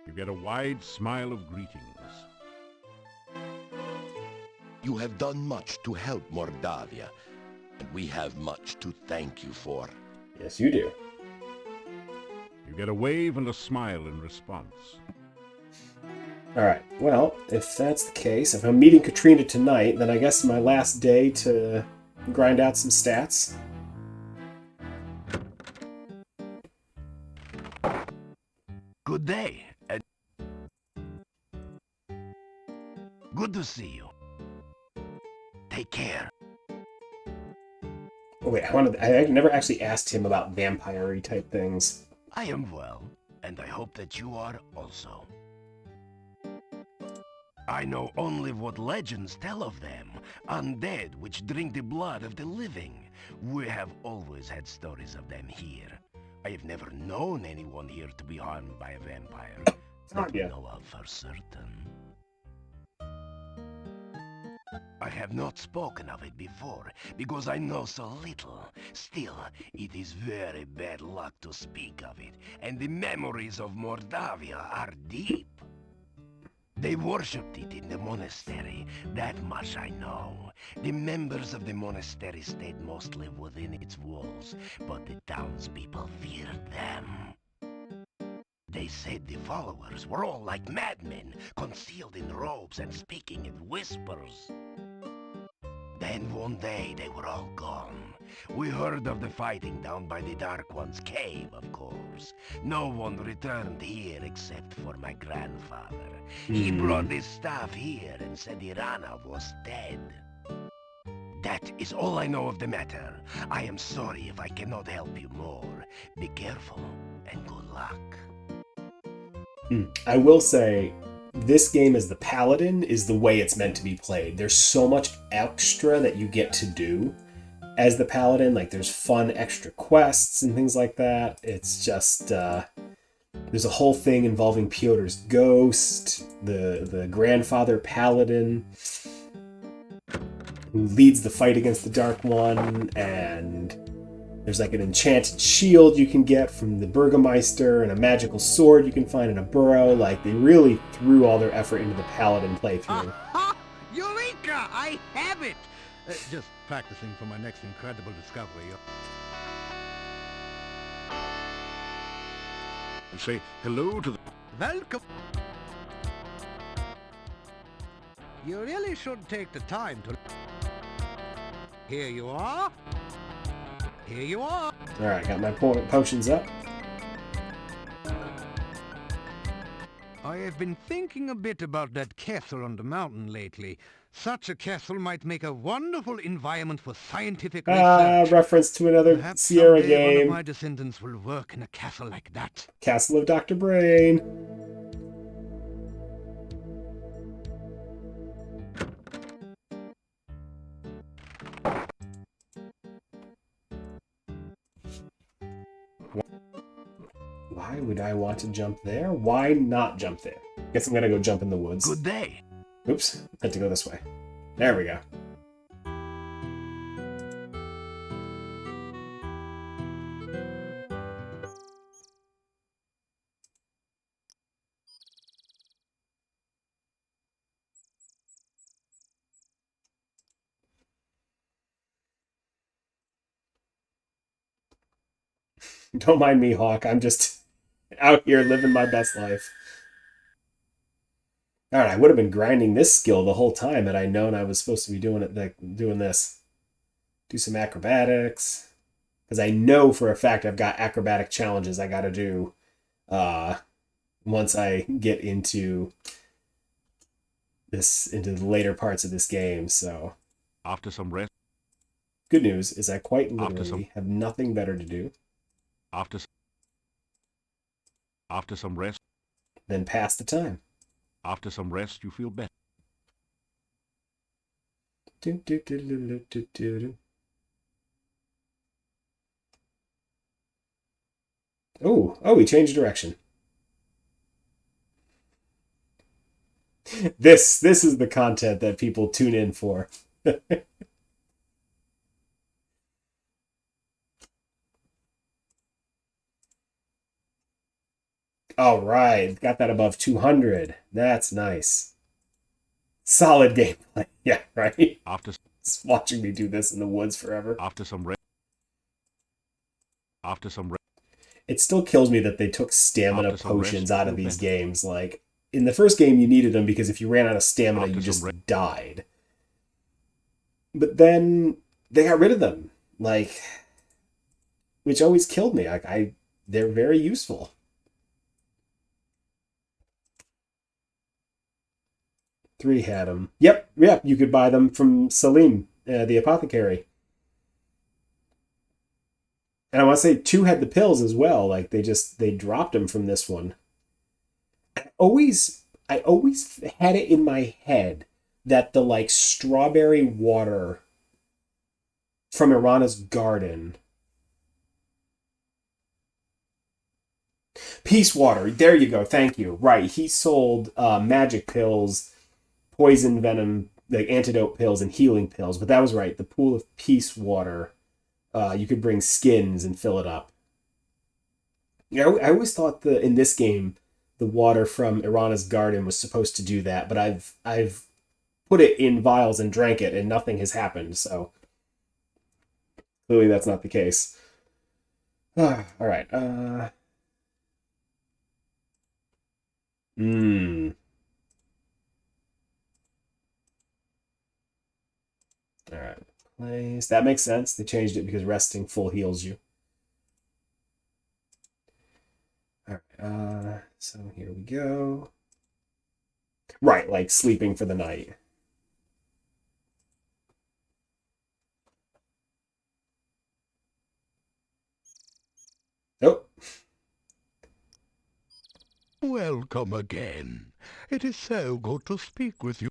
You get a wide smile of greetings. You have done much to help Mordavia, and we have much to thank you for. Yes, you do. You get a wave and a smile in response. Alright, well, if that's the case, if I'm meeting Katrina tonight, then I guess my last day to grind out some stats. Good day, and good to see you. Take care. Oh wait, I never actually asked him about vampire-y type things. I am well, and I hope that you are also. I know only what legends tell of them, undead which drink the blood of the living. We have always had stories of them here. I have never known anyone here to be harmed by a vampire that we know of for certain. I have not spoken of it before, because I know so little. Still, it is very bad luck to speak of it, and the memories of Mordavia are deep. They worshipped it in the monastery. That much I know. The members of the monastery stayed mostly within its walls, but the townspeople feared them. They said the followers were all like madmen, concealed in robes and speaking in whispers. Then one day they were all gone. We heard of the fighting down by the Dark One's cave, of course. No one returned here except for my grandfather. He brought his staff here and said Irana was dead. That is all I know of the matter. I am sorry if I cannot help you more. Be careful and good luck. I will say, this game as the Paladin is the way it's meant to be played. There's so much extra that you get to do as the Paladin. Like, there's fun extra quests and things like that. It's just, there's a whole thing involving Piotr's ghost, the grandfather Paladin, who leads the fight against the Dark One, and there's like an enchanted shield you can get from the Burgomeister and a magical sword you can find in a burrow. Like, they really threw all their effort into the Paladin playthrough. Eureka! I have it! Just practicing for my next incredible discovery. And say hello to the... Welcome! You really should take the time to... Here you are. Here you are. Alright, got my potions up. I have been thinking a bit about that castle on the mountain lately. Such a castle might make a wonderful environment for scientific research. Reference to another Perhaps Sierra someday one of game. my descendants will work in a castle like that. Castle of Dr. Brain. Why would I want to jump there? Why not jump there? Guess I'm gonna go jump in the woods. Good day. Oops, had to go this way. There we go. Don't mind me, Hawk. I'm just out here living my best life. Alright, I would have been grinding this skill the whole time had I known I was supposed to be doing it, like doing this. Do some acrobatics. Because I know for a fact I've got acrobatic challenges I gotta do once I get into the later parts of this game, so. After some rest. Good news is I quite literally have nothing better to do. After some rest. Then pass the time. After some rest, you feel better. Oh, he changed direction. This is the content that people tune in for. All right, got that above 200. That's nice. Solid gameplay. Yeah, right? Just watching me do this in the woods forever. After some rest. It still kills me that they took stamina potions out of these games. Like, in the first game, you needed them because if you ran out of stamina, you just died. But then they got rid of them. Like, which always killed me. Like, they're very useful. Three had them. Yep, you could buy them from Salim, the apothecary. And I want to say 2 had the pills as well. Like, they dropped them from this one. I always had it in my head that the, like, strawberry water from Irana's garden. Peace water. There you go. Thank you. Right. He sold magic pills, poison venom, like antidote pills and healing pills. But that was right. The pool of peace water, you could bring skins and fill it up. Yeah, I always thought in this game, the water from Irana's garden was supposed to do that, but I've put it in vials and drank it, and nothing has happened. So clearly, that's not the case. All right. All right. Place. That makes sense. They changed it because resting full heals you. All right. So here we go. Right, like sleeping for the night. Oh. Welcome again. It is so good to speak with you.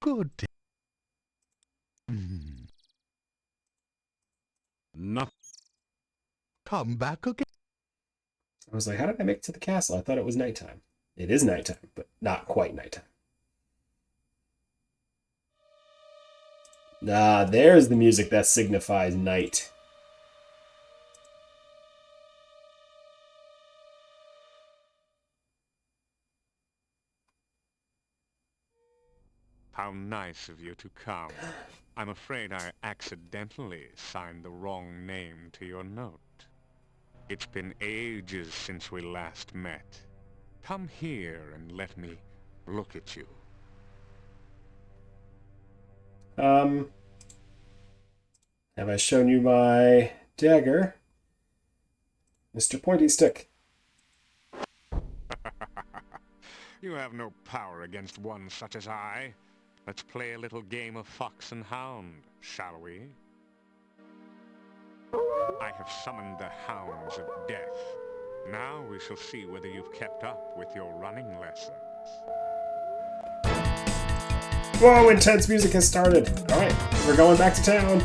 Good day. Nothing. Come back again. I was like, how did I make it to the castle? I thought it was nighttime. It is nighttime, but not quite nighttime. Ah, there's the music that signifies night. How nice of you to come. I'm afraid I accidentally signed the wrong name to your note. It's been ages since we last met. Come here and let me look at you. Have I shown you my dagger? Mr. Pointy Stick. You have no power against one such as I. Let's play a little game of fox and hound, shall we? I have summoned the hounds of death. Now we shall see whether you've kept up with your running lessons. Whoa, intense music has started. All right, we're going back to town.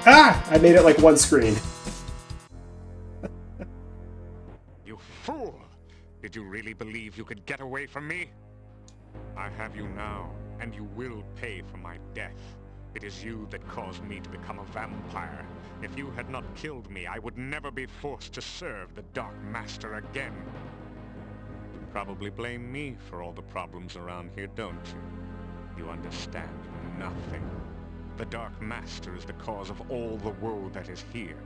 Ah! I made it like one screen. You fool! Did you really believe you could get away from me? I have you now, and you will pay for my death. It is you that caused me to become a vampire. If you had not killed me, I would never be forced to serve the Dark Master again. You probably blame me for all the problems around here, don't you? You understand nothing. The Dark Master is the cause of all the woe that is here.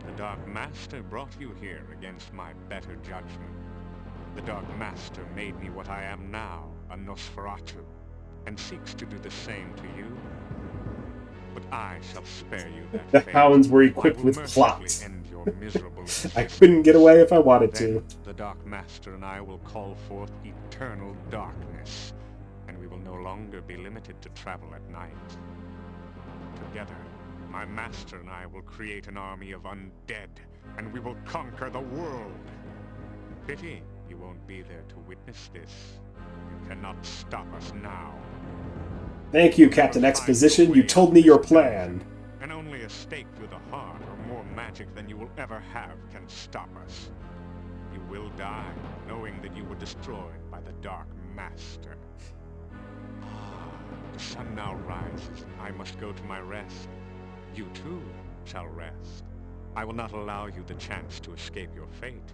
The Dark Master brought you here against my better judgment. The Dark Master made me what I am now, a Nosferatu, and seeks to do the same to you. But I shall spare you that The fate. hounds were equipped I will with mercifully clocks. end your miserable I existence. couldn't get away if I wanted Then to. the Dark Master and I will call forth eternal darkness, and we will no longer be limited to travel at night. Together, my master and I will create an army of undead, and we will conquer the world. Pity you won't be there to witness this. You cannot stop us now. Thank you, Captain Exposition. You told me your plan. And only a stake through the heart or more magic than you will ever have can stop us. You will die, knowing that you were destroyed by the Dark Master. The sun now rises. I must go to my rest. You too shall rest. I will not allow you the chance to escape your fate,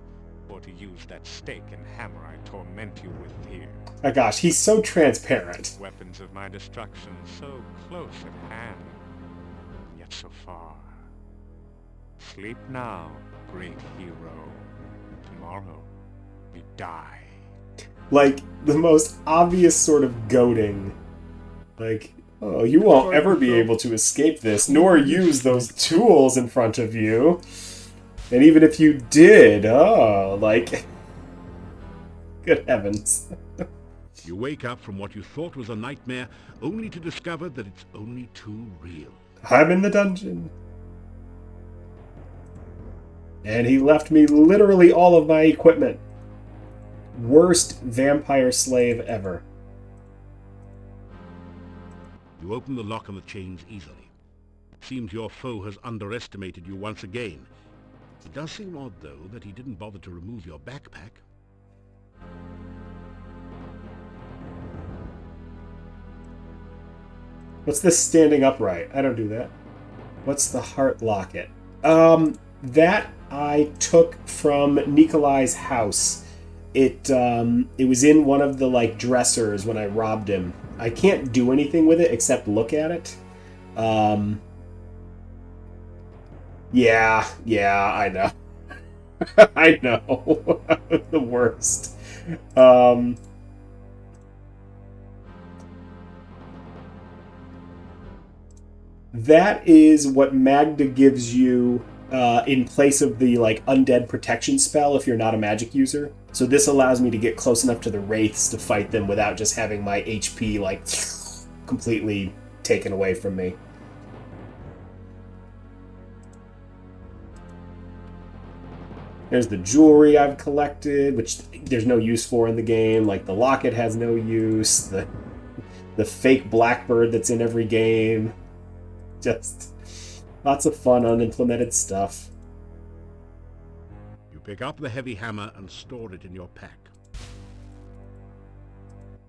or to use that stake and hammer I torment you with here. Oh gosh, he's so transparent. Weapons of my destruction so close at hand, and yet so far. Sleep now, great hero. Tomorrow, you die. Like, the most obvious sort of goading. Like, oh, you won't ever be able to escape this, nor use those tools in front of you. And even if you did, oh, like... Good heavens. You wake up from what you thought was a nightmare, only to discover that it's only too real. I'm in the dungeon. And he left me literally all of my equipment. Worst vampire slave ever. You open the lock and the chains easily. Seems your foe has underestimated you once again. It does seem odd, though, that he didn't bother to remove your backpack. What's this standing upright? I don't do that. What's the heart locket? That I took from Nikolai's house. It was in one of the like dressers when I robbed him. I can't do anything with it except look at it. Yeah, I know. I know. The worst. That is what Magda gives you in place of the like undead protection spell if you're not a magic user. So this allows me to get close enough to the wraiths to fight them without just having my HP like completely taken away from me. There's the jewelry I've collected, which there's no use for in the game. Like the locket has no use. The fake blackbird that's in every game. Just lots of fun unimplemented stuff. You pick up the heavy hammer and store it in your pack.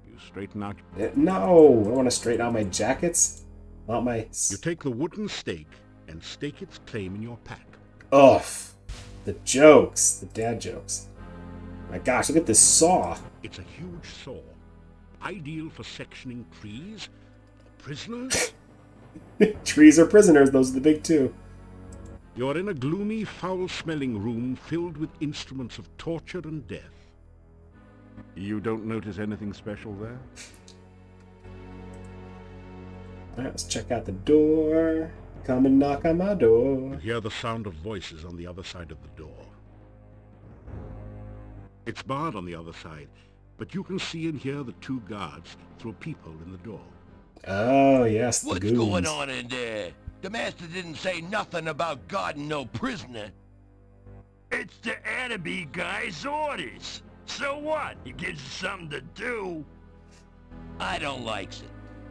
You straighten out... No! I want to straighten out my jackets. Not my... You take the wooden stake and stake its claim in your pack. Ugh. The jokes. The dad jokes. My gosh, look at this saw. It's a huge saw. Ideal for sectioning trees or prisoners. Trees or prisoners, those are the big two. You're in a gloomy, foul-smelling room filled with instruments of torture and death. You don't notice anything special there? Alright, let's check out the door. Come and knock on my door. You hear the sound of voices on the other side of the door. It's barred on the other side, but you can see and hear the two guards throw people in the door. Oh, yes, the What's goons. going on in there? The master didn't say nothing about guarding no prisoner. It's the Annabee guy's orders. So what? He gives you something to do. I don't like it.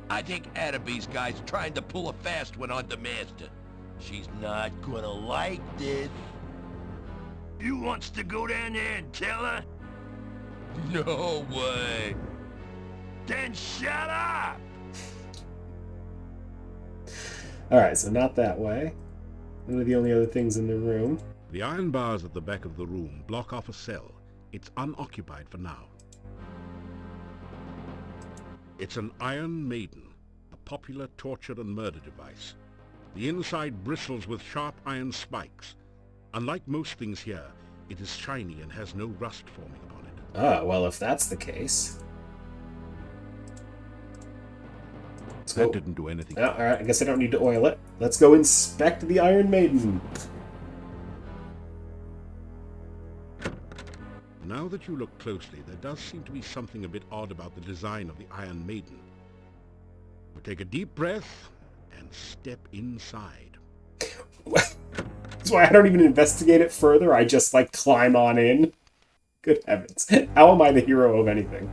I think Annabee's guy's trying to pull a fast one on the master. She's not gonna like this. You wants to go down there and tell her? No way. Then shut up! Alright, so not that way. Those are the only other things in the room. The iron bars at the back of the room block off a cell. It's unoccupied for now. It's an Iron Maiden, a popular torture and murder device. The inside bristles with sharp iron spikes. Unlike most things here, it is shiny and has no rust forming on it. Ah, well, if that's the case... That didn't do anything. Oh, alright, I guess I don't need to oil it. Let's go inspect the Iron Maiden. Now that you look closely, there does seem to be something a bit odd about the design of the Iron Maiden. You take a deep breath and step inside. That's why I don't even investigate it further. I just, like, climb on in. Good heavens. How am I the hero of anything?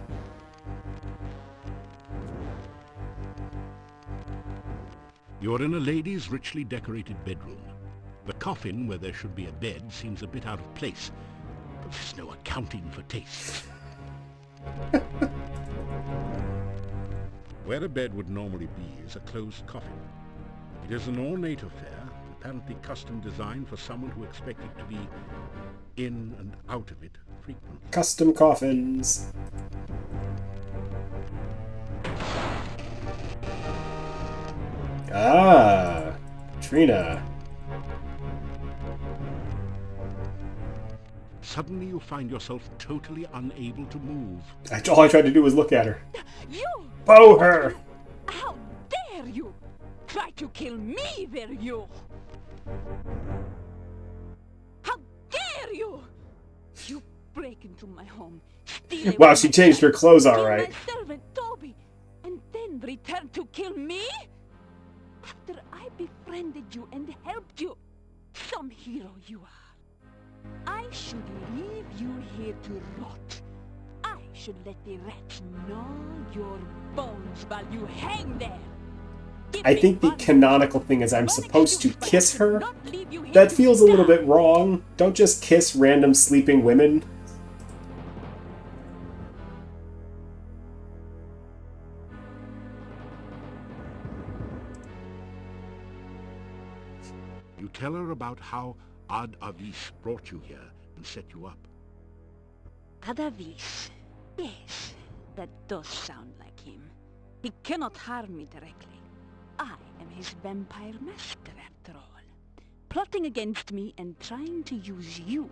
You're in a lady's richly decorated bedroom. The coffin, where there should be a bed, seems a bit out of place. But there's no accounting for taste. Where a bed would normally be is a closed coffin. It is an ornate affair, apparently custom designed for someone who expected to be in and out of it frequently. Custom coffins. Ah, Trina. Suddenly you find yourself totally unable to move. All I tried to do was look at her. You! Bow her! How dare you! Try to kill me, were you! How dare you! You break into my home, steal away Wow, she my changed her child, clothes kill alright. my servant Toby, and then return to kill me? After I befriended you and helped you, some hero you are. I should leave you here to rot. I should let the rats gnaw your bones while you hang there. Give I me think the one canonical thing is I'm supposed to excuse, but I kiss should her. not leave you here That to feels a little die. bit wrong. Don't just kiss random sleeping women. You tell her about how Ad Avis brought you here and set you up. Adavis. Yes, that does sound like him. He cannot harm me directly. I am his vampire master, after all. Plotting against me and trying to use you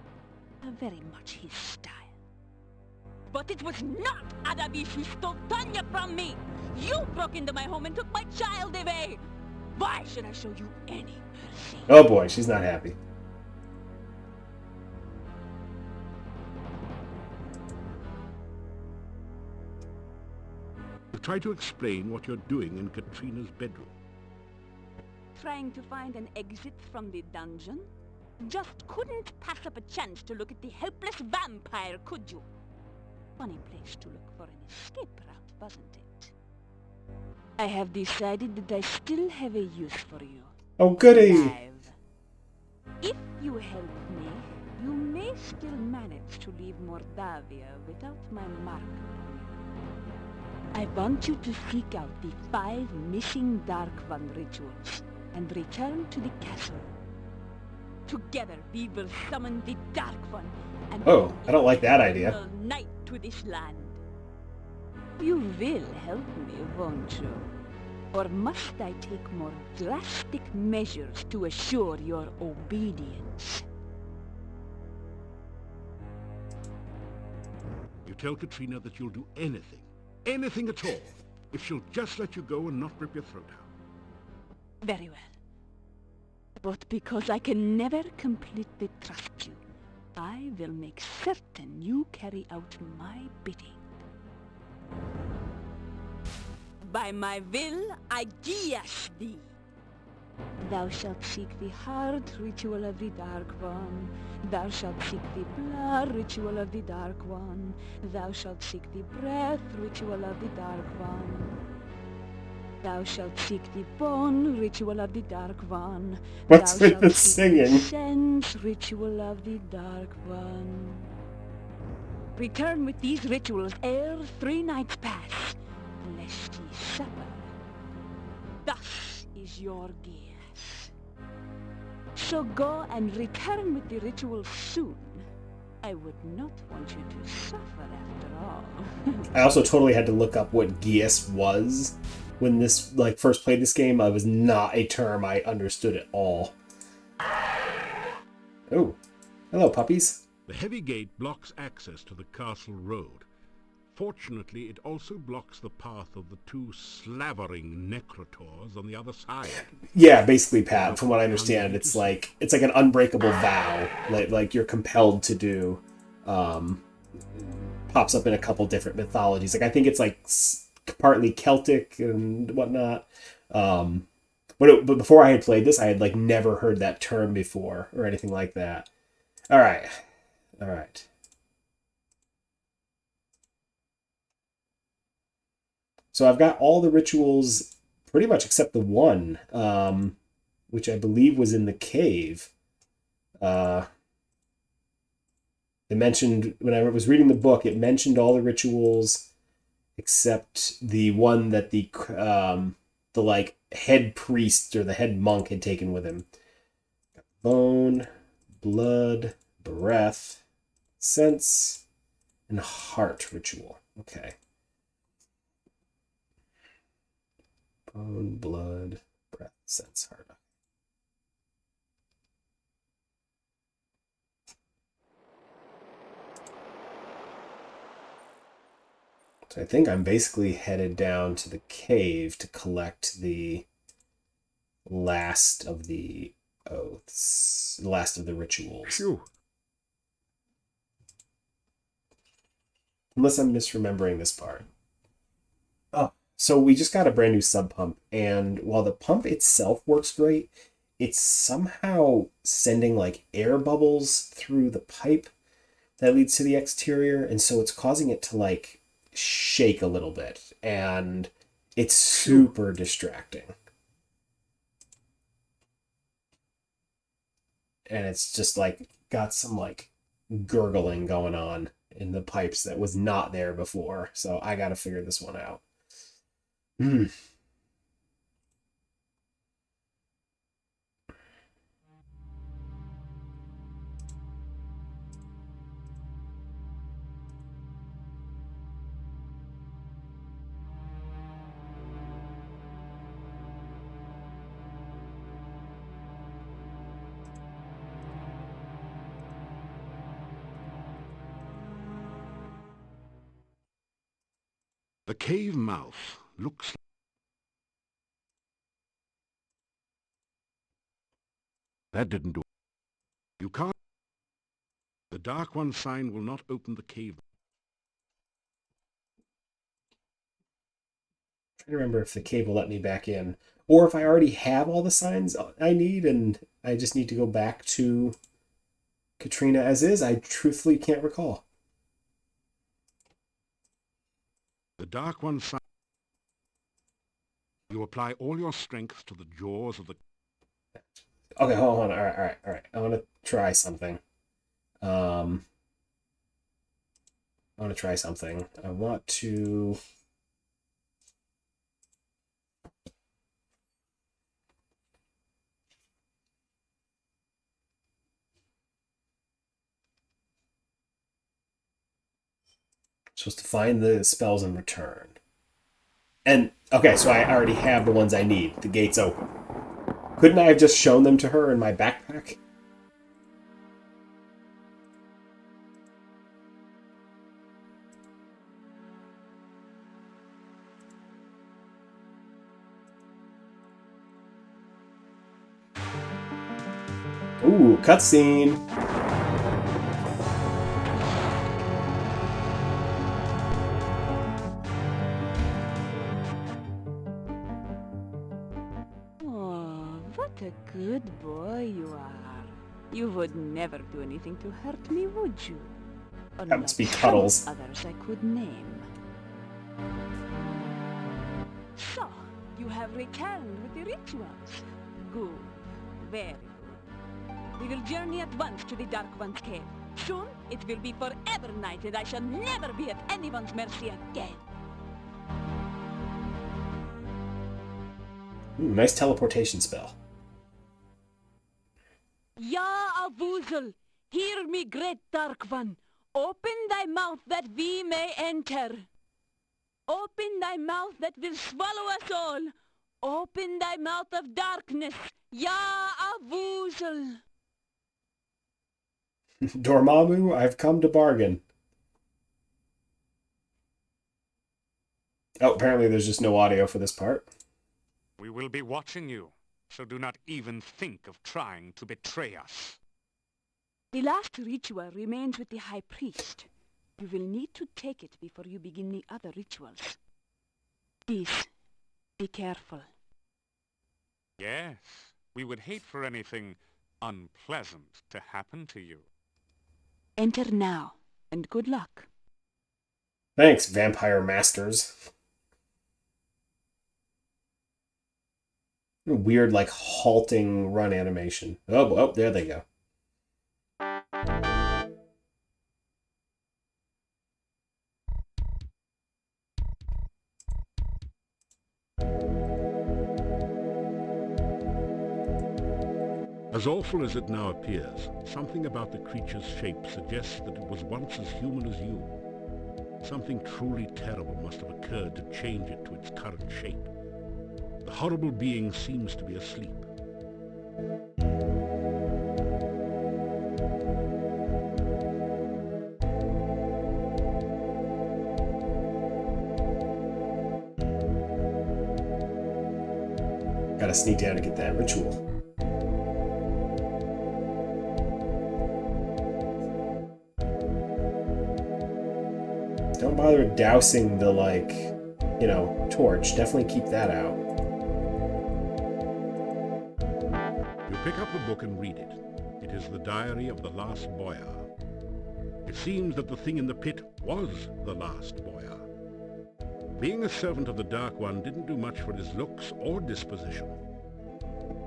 are very much his style. But it was not Adavis who stole Tanya from me! You broke into my home and took my child away! Why should I show you any mercy? Oh boy, she's not happy. Try to explain what you're doing in Katrina's bedroom. Trying to find an exit from the dungeon? Just couldn't pass up a chance to look at the helpless vampire, could you? Funny place to look for an escape route, wasn't it? I have decided that I still have a use for you. Oh, goody! Alive. If you help me, you may still manage to leave Mordavia without my mark on you. I want you to seek out the 5 missing Dark One rituals and return to the castle. Together we will summon the Dark One and Oh, I don't like that idea. night to this land. You will help me, won't you? Or must I take more drastic measures to assure your obedience? You tell Katrina that you'll do anything at all, if she'll just let you go and not rip your throat out. Very well. But because I can never completely trust you, I will make certain you carry out my bidding. By my will, I guias thee. Thou shalt seek the heart ritual of the Dark One. Thou shalt seek the blood ritual of the Dark One. Thou shalt seek the breath ritual of the Dark One. Thou shalt seek the bone ritual of the Dark One. What's Thou with shalt the seek singing? The sense ritual of the Dark One. Return with these rituals ere 3 nights pass, lest ye suffer. Thus is your guess. So go and return with the rituals soon. I would not want you to suffer after all. I also totally had to look up what Gias was when this first played this game. It was not a term I understood at all. Oh, hello puppies. The heavy gate blocks access to the castle road. Fortunately, it also blocks the path of the 2 slavering necrotors on the other side. Yeah, basically, Pat. From what I understand, it's like an unbreakable vow, like you're compelled to do. Pops up in a couple different mythologies. Like I think it's like partly Celtic and whatnot. But before I had played this, I had never heard that term before or anything like that. All right. So I've got all the rituals pretty much except the one, which I believe was in the cave. It mentioned, when I was reading the book, it mentioned all the rituals except the one that the head priest or the head monk had taken with him. Bone, blood, breath, sense, and heart ritual. Okay. Bone, blood, breath, sense, heart. So I think I'm basically headed down to the cave to collect the last of the oaths, the last of the rituals. Phew. Unless I'm misremembering this part. Oh, so we just got a brand new sub pump, and while the pump itself works great, it's somehow sending air bubbles through the pipe that leads to the exterior, and so it's causing it to shake a little bit, and it's super distracting. And it's just got some gurgling going on in the pipes that was not there before. So I got to figure this one out. The cave mouth looks... That didn't do it. You can't... The Dark One sign will not open the cave. I'm trying to remember if the cave will let me back in. Or if I already have all the signs I need and I just need to go back to Katrina as is. I truthfully can't recall. The Dark One sign... You apply all your strength to the jaws of the... Okay, hold on. All right. I want to try something. I want to... Supposed to find the spells and return. And, okay, so I already have the ones I need. The gate's open. Couldn't I have just shown them to her in my backpack? Ooh, cutscene! Oh, what a good boy you are. You would never do anything to hurt me, would you? That must be Unlike Cuddles. some others I could name. So, you have returned with the rituals. Good. Very good. We will journey at once to the Dark One's cave. Soon, it will be forever night and I shall never be at anyone's mercy again. Ooh, nice teleportation spell. Ya Avuzel, hear me, great Dark One. Open thy mouth that we may enter. Open thy mouth that will swallow us all. Open thy mouth of darkness, Ya Avuzel. Dormammu, I've come to bargain. Oh, apparently there's just no audio for this part. We will be watching you, so do not even think of trying to betray us. The last ritual remains with the High Priest. You will need to take it before you begin the other rituals. Please, be careful. Yes, we would hate for anything unpleasant to happen to you. Enter now, and good luck. Thanks, Vampire Masters. Weird, like, halting run animation. Oh, there they go. As awful as it now appears, something about the creature's shape suggests that it was once as human as you. Something truly terrible must have occurred to change it to its current shape. The horrible being seems to be asleep. Gotta sneak down to get that ritual. Don't bother dousing the, like, you know, torch. Definitely keep that out. You pick up the book and read it. It is the diary of the last boyar. It seems that the thing in the pit was the last boyar. Being a servant of the Dark One didn't do much for his looks or disposition.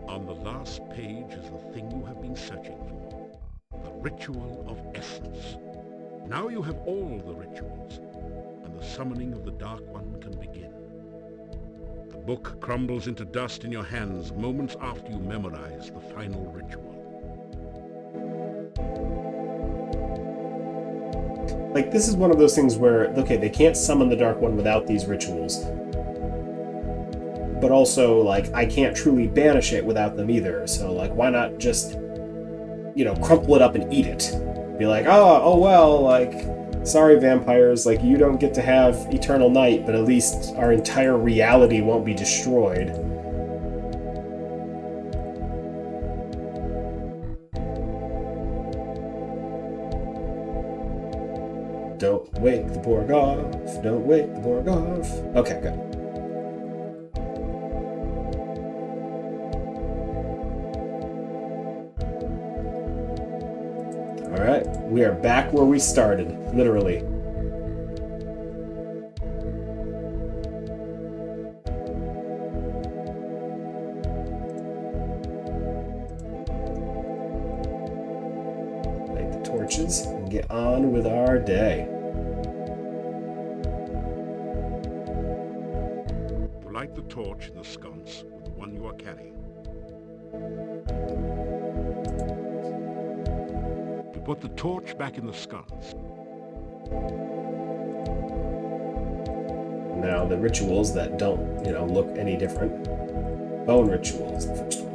On the last page is the thing you have been searching for. The Ritual of Essence. Now you have all the rituals, and the summoning of the Dark One can begin. The book crumbles into dust in your hands moments after you memorize the final ritual. Like, this is one of those things where, okay, they can't summon the Dark One without these rituals. But also, like, I can't truly banish it without them either. So, like, why not just, you know, crumple it up and eat it? Be like, oh well, like, Sorry, vampires, like, you don't get to have eternal night, but at least our entire reality won't be destroyed. Don't wake the Borg off. Don't wake the Borg off. Okay, good. Alright, we are back where we started, literally. Light the torches and get on with our day. Light the torch in the sconce with the one you are carrying. You put the torch back in the sconce. Now the rituals that don't, look any different. Bone rituals, the first one.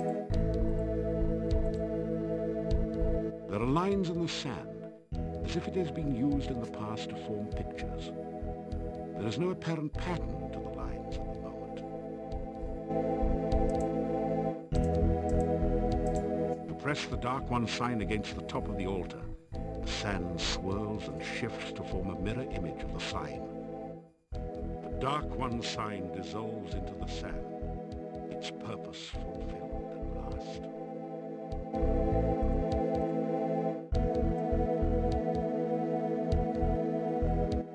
There are lines in the sand, as if it has been used in the past to form pictures. There is no apparent pattern to the lines at the moment. You press the Dark One sign against the top of the altar. The sand swirls and shifts to form a mirror image of the sign. The Dark One sign dissolves into the sand, its purpose fulfilled at last.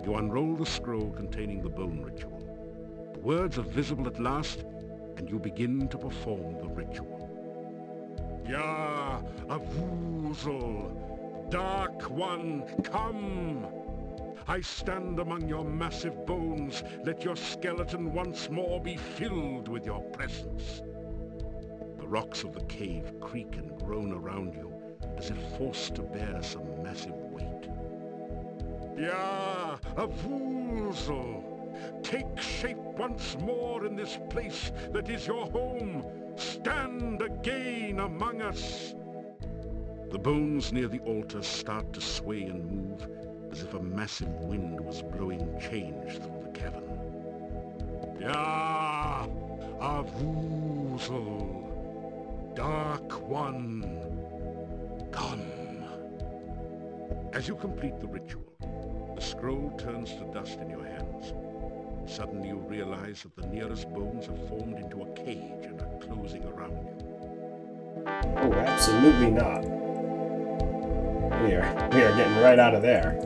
You unroll the scroll containing the bone ritual. The words are visible at last, and you begin to perform the ritual. Ya, Avuzel, Dark One, come! I stand among your massive bones. Let your skeleton once more be filled with your presence. The rocks of the cave creak and groan around you, as if forced to bear some massive weight. Ya, Avuzel, take shape once more in this place that is your home. Stand again among us. The bones near the altar start to sway and move, as if a massive wind was blowing change through the cavern. Ya, Avuzel, Dark One, come. As you complete the ritual, the scroll turns to dust in your hands. Suddenly you realize that the nearest bones have formed into a cage and are closing around you. Oh, absolutely not. We are getting right out of there.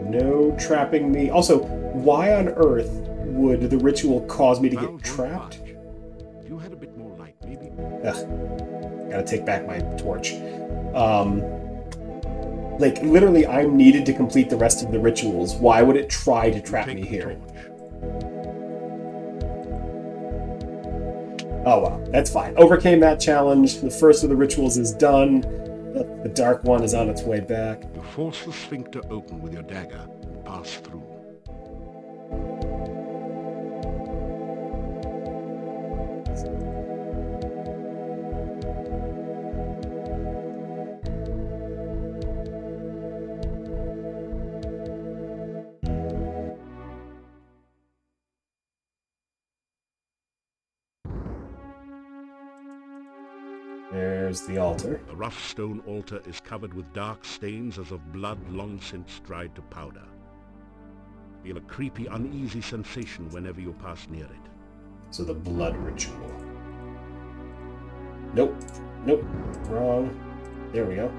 No trapping me. Also, why on earth would the ritual cause me to get trapped? If you had a bit more light, maybe. Ugh. Gotta take back my torch. Like, literally, I'm needed to complete the rest of the rituals. Why would it try to trap me here? Oh well, that's fine. Overcame that challenge. The first of the rituals is done. The Dark One is on its way back. You force the sphincter open with your dagger and pass through. There's the altar. The rough stone altar is covered with dark stains as of blood long since dried to powder. Feel a creepy, uneasy sensation whenever you pass near it. So the blood ritual. Nope. Nope. Wrong. There we go.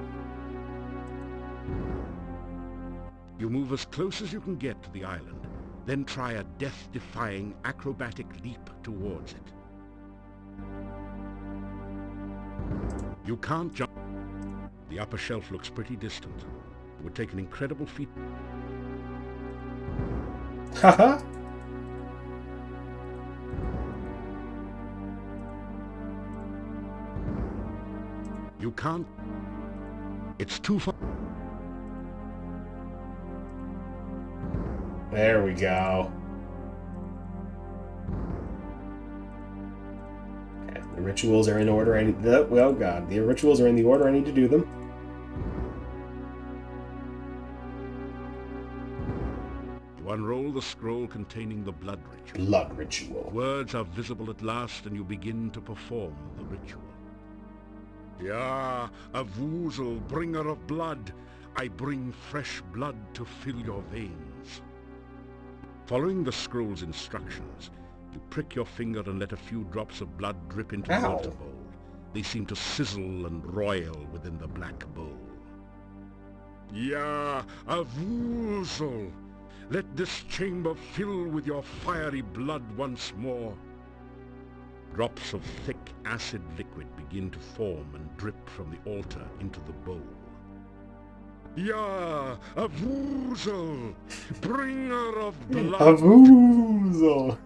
You move as close as you can get to the island, then try a death-defying acrobatic leap towards it. You can't jump. The upper shelf looks pretty distant. It would take an incredible feat. Haha! You can't. It's too far. There we go. Okay, the rituals are in order. Oh god, the rituals are in the order I need to do them. the scroll containing the blood ritual. Blood ritual. Words are visible at last, and you begin to perform the ritual. Ya, a Vuzel, bringer of blood, I bring fresh blood to fill your veins. Following the scroll's instructions, you prick your finger and let a few drops of blood drip into the altar bowl. They seem to sizzle and roil within the black bowl. Ya, a Vuzel, let this chamber fill with your fiery blood once more. Drops of thick acid liquid begin to form and drip from the altar into the bowl. Ya, a Vuzel, bringer of blood. A Vuzel.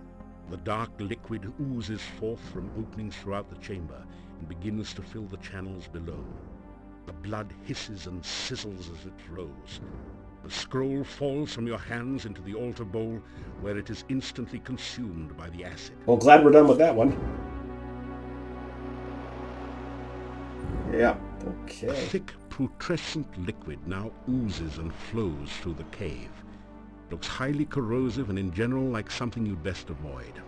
The dark liquid oozes forth from openings throughout the chamber and begins to fill the channels below. The blood hisses and sizzles as it flows. The scroll falls from your hands into the altar bowl, where it is instantly consumed by the acid. Well, glad we're done with that one. Yeah, okay. A thick, putrescent liquid now oozes and flows through the cave. It looks highly corrosive and in general like something you'd best avoid.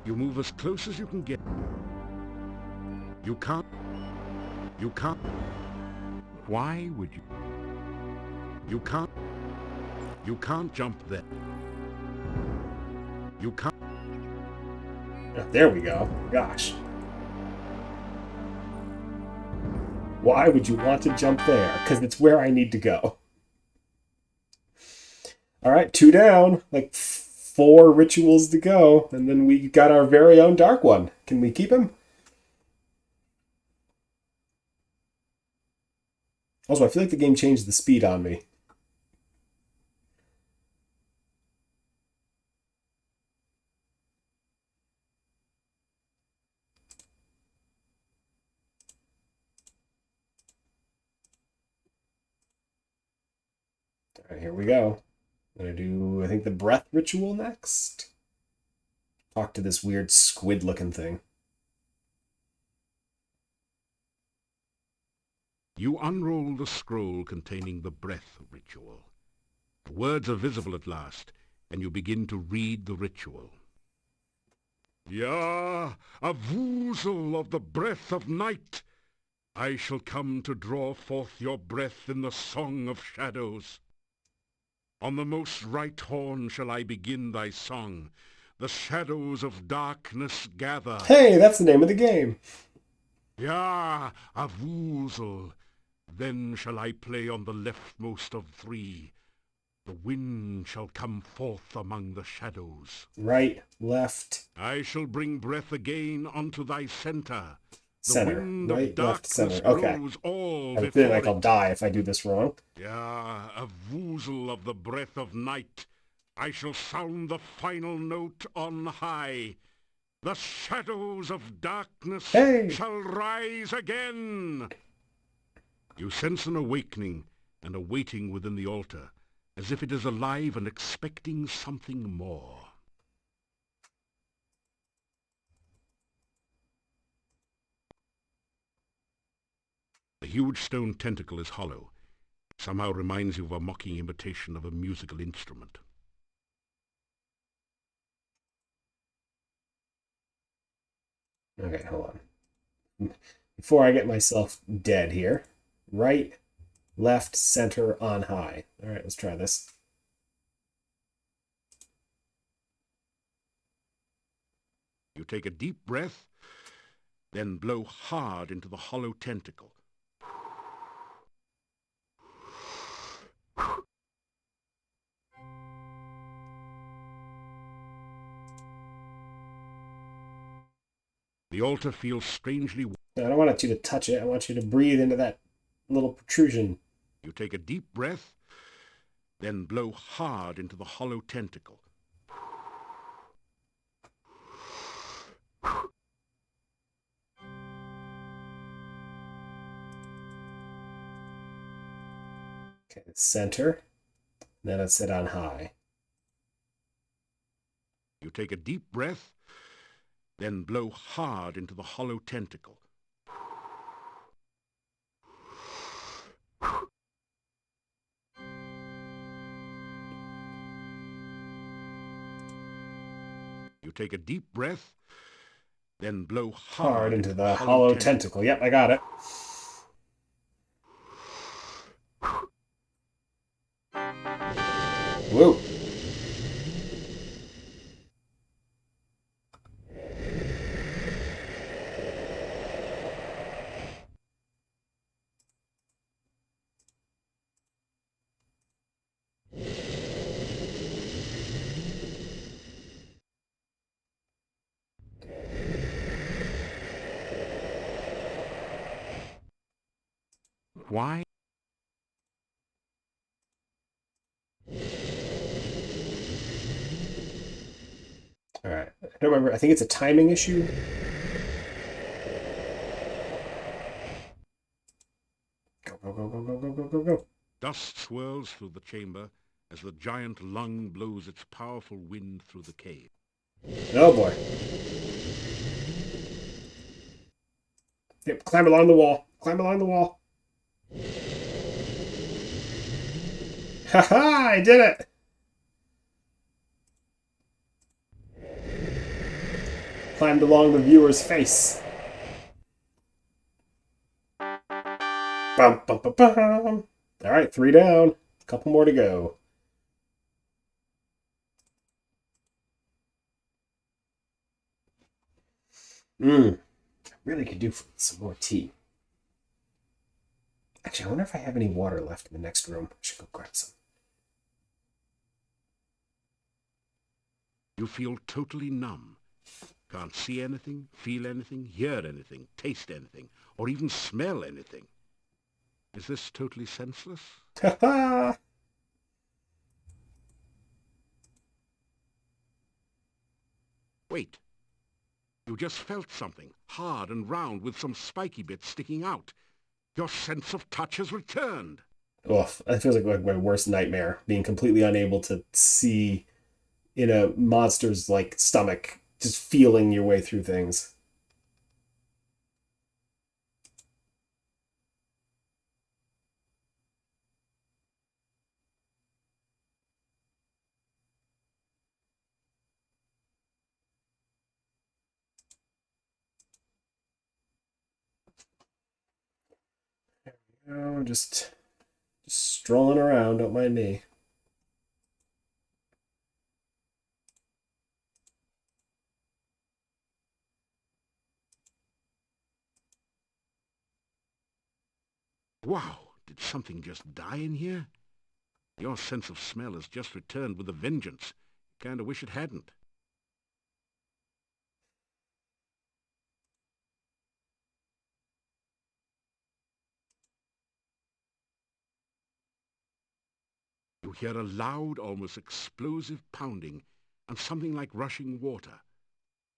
You move as close as you can get. You can't. Why would you? You can't jump there. You can't. There we go. Gosh. Why would you want to jump there? Because it's where I need to go. All right, 2 down. Like 4 rituals to go. And then we got our very own dark one. Can we keep him? Also, I feel like the game changed the speed on me. All right, here we go. I'm going to do, I think, the breath ritual next. Talk to this weird squid-looking thing. You unroll the scroll containing the breath ritual. The words are visible at last, and you begin to read the ritual. Ya, a Vuzel of the breath of night, I shall come to draw forth your breath in the song of shadows. On the most right horn shall I begin thy song. The shadows of darkness gather. Hey, that's the name of the game. Ya, a Vuzel, then shall I play on the leftmost of 3. The wind shall come forth among the shadows. Right, left. I shall bring breath again unto thy center. The Center. wind Right, of left, darkness center. Okay. grows all I before feel like it. I'll die if I do this wrong. Ya, a Vuzel of the breath of night, I shall sound the final note on high. The shadows of darkness shall rise again. You sense an awakening and a waiting within the altar, as if it is alive and expecting something more. The huge stone tentacle is hollow. It somehow reminds you of a mocking imitation of a musical instrument. Okay, hold on. Before I get myself dead here. Right, left, center, on high. All right, let's try this. You take a deep breath, then blow hard into the hollow tentacle. The altar feels strangely... I don't want you to touch it. I want you to breathe into that little protrusion. You take a deep breath, then blow hard into the hollow tentacle. Okay, center. Then it's set on high. You take a deep breath, Then blow hard into the hollow tentacle. You take a deep breath, then blow hard into the hollow tentacle. Yep, I got it. Whoa. Why? All right. I don't remember. I think it's a timing issue. Go, go, go, go, go, go, go, go, go. Dust swirls through the chamber as the giant lung blows its powerful wind through the cave. Oh boy. Yep, climb along the wall. Climb along the wall. Haha, I did it! Climbed along the viewer's face. Bum, bum, bum, bum. All right, 3 down. A couple more to go. Really could do for some more tea. Actually, I wonder if I have any water left in the next room. I should go grab some. You feel totally numb. Can't see anything, feel anything, hear anything, taste anything, or even smell anything. Is this totally senseless? Ha-ha! Wait. You just felt something, hard and round with some spiky bits sticking out. Your sense of touch has returned. Oof, that feels like my worst nightmare. Being completely unable to see in a monster's like stomach, just feeling your way through things. Oh, just strolling around, don't mind me. Wow, did something just die in here? Your sense of smell has just returned with a vengeance. Kinda wish it hadn't. You hear a loud, almost explosive pounding and something like rushing water.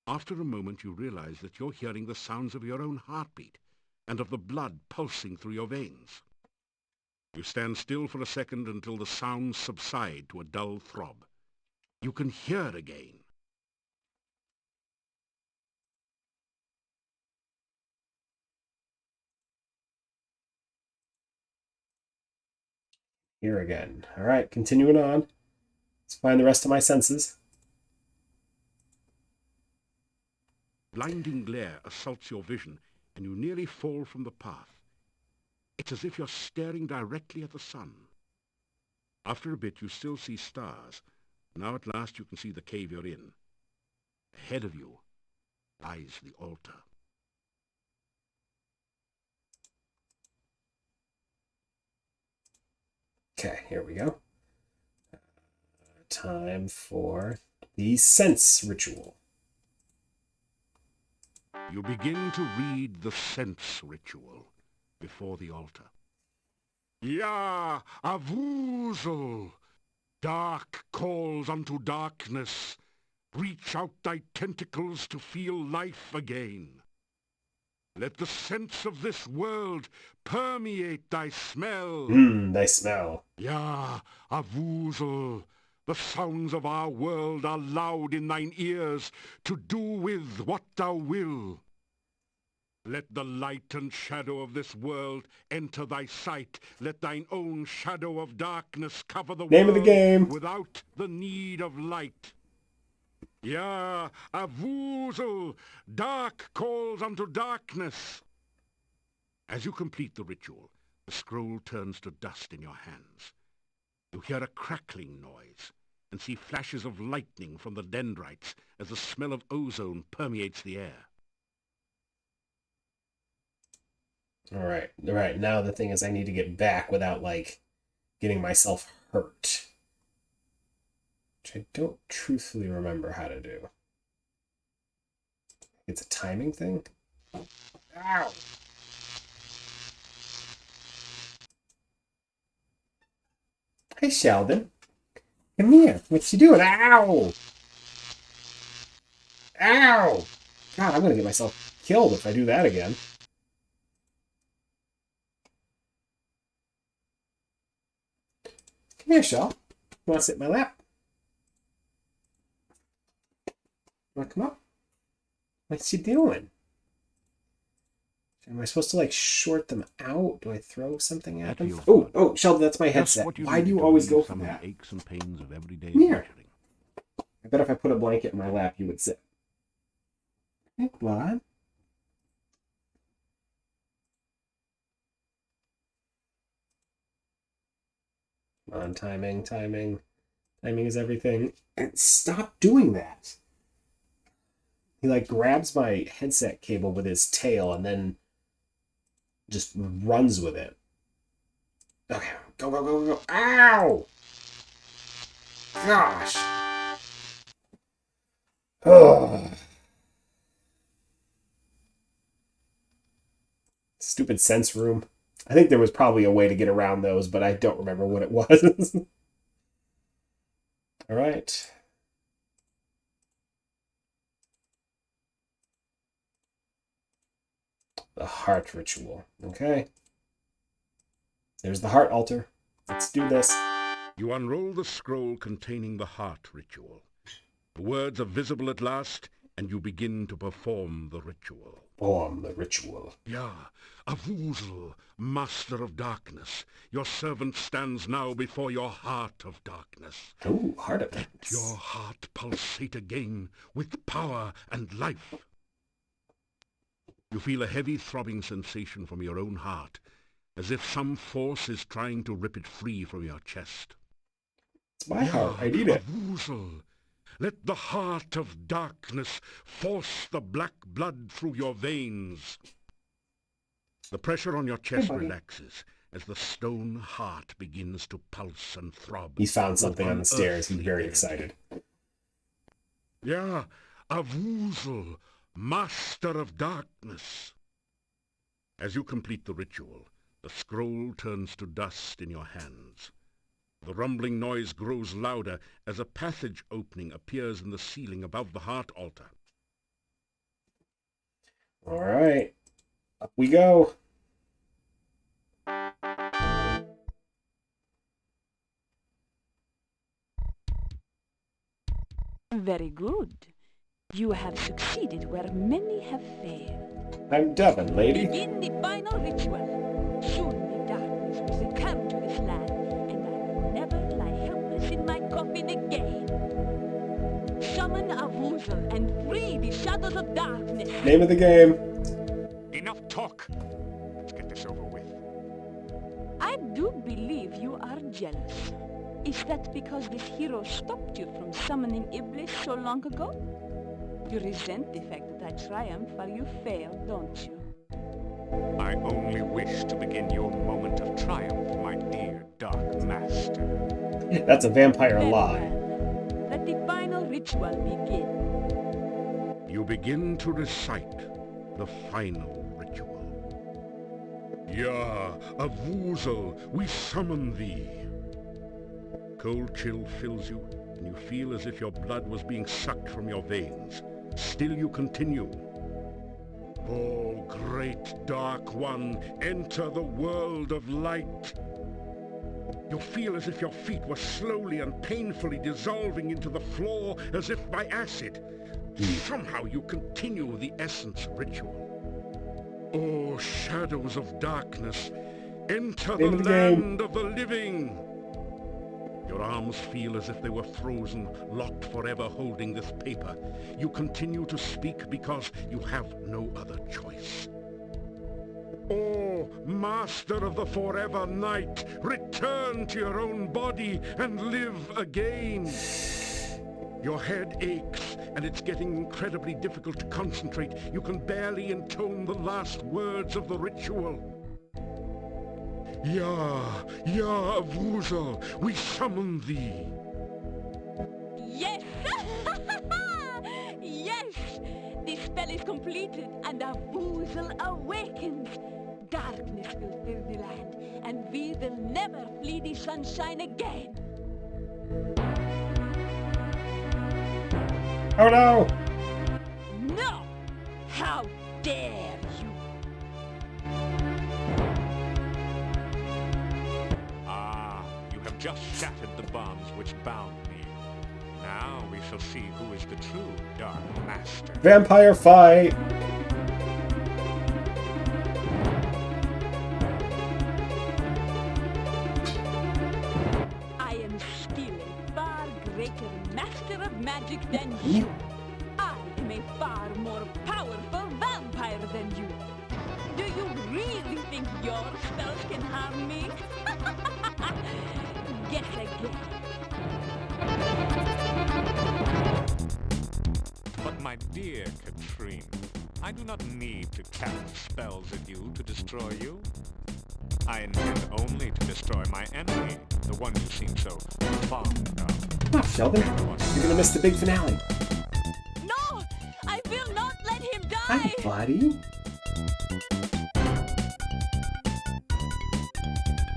After a moment, you realize that you're hearing the sounds of your own heartbeat and of the blood pulsing through your veins. You stand still for a second until the sounds subside to a dull throb. You can hear again. Here again. All right, continuing on. Let's find the rest of my senses. Blinding glare assaults your vision, and you nearly fall from the path. It's as if you're staring directly at the sun. After a bit, you still see stars. Now at last you can see the cave you're in. Ahead of you lies the altar. Okay, here we go. Time for the sense ritual. You begin to read the sense ritual before the altar. Ya Avuzel! Dark calls unto darkness. Reach out thy tentacles to feel life again. Let the sense of this world permeate thy smell. Thy smell. Ya Avuzel! The sounds of our world are loud in thine ears, to do with what thou will. Let the light and shadow of this world enter thy sight. Let thine own shadow of darkness cover the Name of the world game. without the need of light. Ja, a woozle, dark calls unto darkness. As you complete the ritual, the scroll turns to dust in your hands. You hear a crackling noise and see flashes of lightning from the dendrites as the smell of ozone permeates the air. All right. Now the thing is, I need to get back without, like, getting myself hurt. Which I don't truthfully remember how to do. It's a timing thing? Ow! Hey, Sheldon. Come here. What you doing? Ow! Ow! God, I'm gonna get myself killed if I do that again. Come here, Shell. You want to sit in my lap? Want to come up? What's you doing? Am I supposed to, like, short them out? Do I throw something at them? Oh, Sheldon, that's my headset. Why do you always go for that? Aches and pains of everyday Here. I bet if I put a blanket in my lap, you would sit. Hey, Blood. Come on, timing. Timing is everything. And stop doing that. He, like, grabs my headset cable with his tail and then just runs with it. Okay, go. Ow! Gosh. Ugh. Stupid sense room. I think there was probably a way to get around those, but I don't remember what it was. All right. The heart ritual. Okay. There's the heart altar. Let's do this. You unroll the scroll containing the heart ritual. The words are visible at last, and you begin to perform the ritual. Perform the ritual. Ja, Avuzel, master of darkness, your servant stands now before your heart of darkness. Oh, heart of Let darkness. your heart pulsate again with power and life. You feel a heavy throbbing sensation from your own heart, as if some force is trying to rip it free from your chest. It's my heart. I need it. Avuzel, let the heart of darkness force the black blood through your veins. The pressure on your chest relaxes as the stone heart begins to pulse and throb. He's found something on the stairs. He's very excited. Yeah, Avuzel, master of darkness. As you complete the ritual, the scroll turns to dust in your hands. The rumbling noise grows louder as a passage opening appears in the ceiling above the heart altar. All right. Up we go. Very good. You have succeeded where many have failed. I'm Devin, lady. Begin the final ritual. Soon the darkness will return to this land, and I will never lie helpless in my coffin again. Summon Avuzel and free the shadows of darkness. Name of the game. Enough talk. Let's get this over with. I do believe you are jealous. Is that because this hero stopped you from summoning Iblis so long ago? You resent the fact that I triumph while you fail, don't you? I only wish to begin your moment of triumph, my dear Dark Master. That's a vampire Very lie. well. Let the final ritual begin. You begin to recite the final ritual. Ja, Avuzel, we summon thee. Cold chill fills you, and you feel as if your blood was being sucked from your veins. Still you continue. Oh, great Dark One, enter the world of light. You feel as if your feet were slowly and painfully dissolving into the floor as if by acid. Somehow you continue the essence ritual. Oh, shadows of darkness, enter the land of the living. Your arms feel as if they were frozen, locked forever holding this paper. You continue to speak because you have no other choice. Oh, master of the forever night, return to your own body and live again. Your head aches, and it's getting incredibly difficult to concentrate. You can barely intone the last words of the ritual. Ya, Vuzel, we summon thee. Yes! Yes! The spell is completed, and our Vuzel awakens. Darkness will fill the land, and we will never flee the sunshine again. Oh no! No! How dare you! Ah, you have just shattered the bonds which bound me. Now we shall see who is the true Dark Master. Vampire fight! I am still a far greater master of magic than you. I am a far more powerful vampire than you. Do you really think your spells can harm me? Guess again. But my dear Katrina, I do not need to cast spells at you to destroy you. I intend only to destroy my enemy, the one you seem so fond of. Come on, Sheldon. You're gonna miss the big finale. No! I will not let him die! Hi, buddy.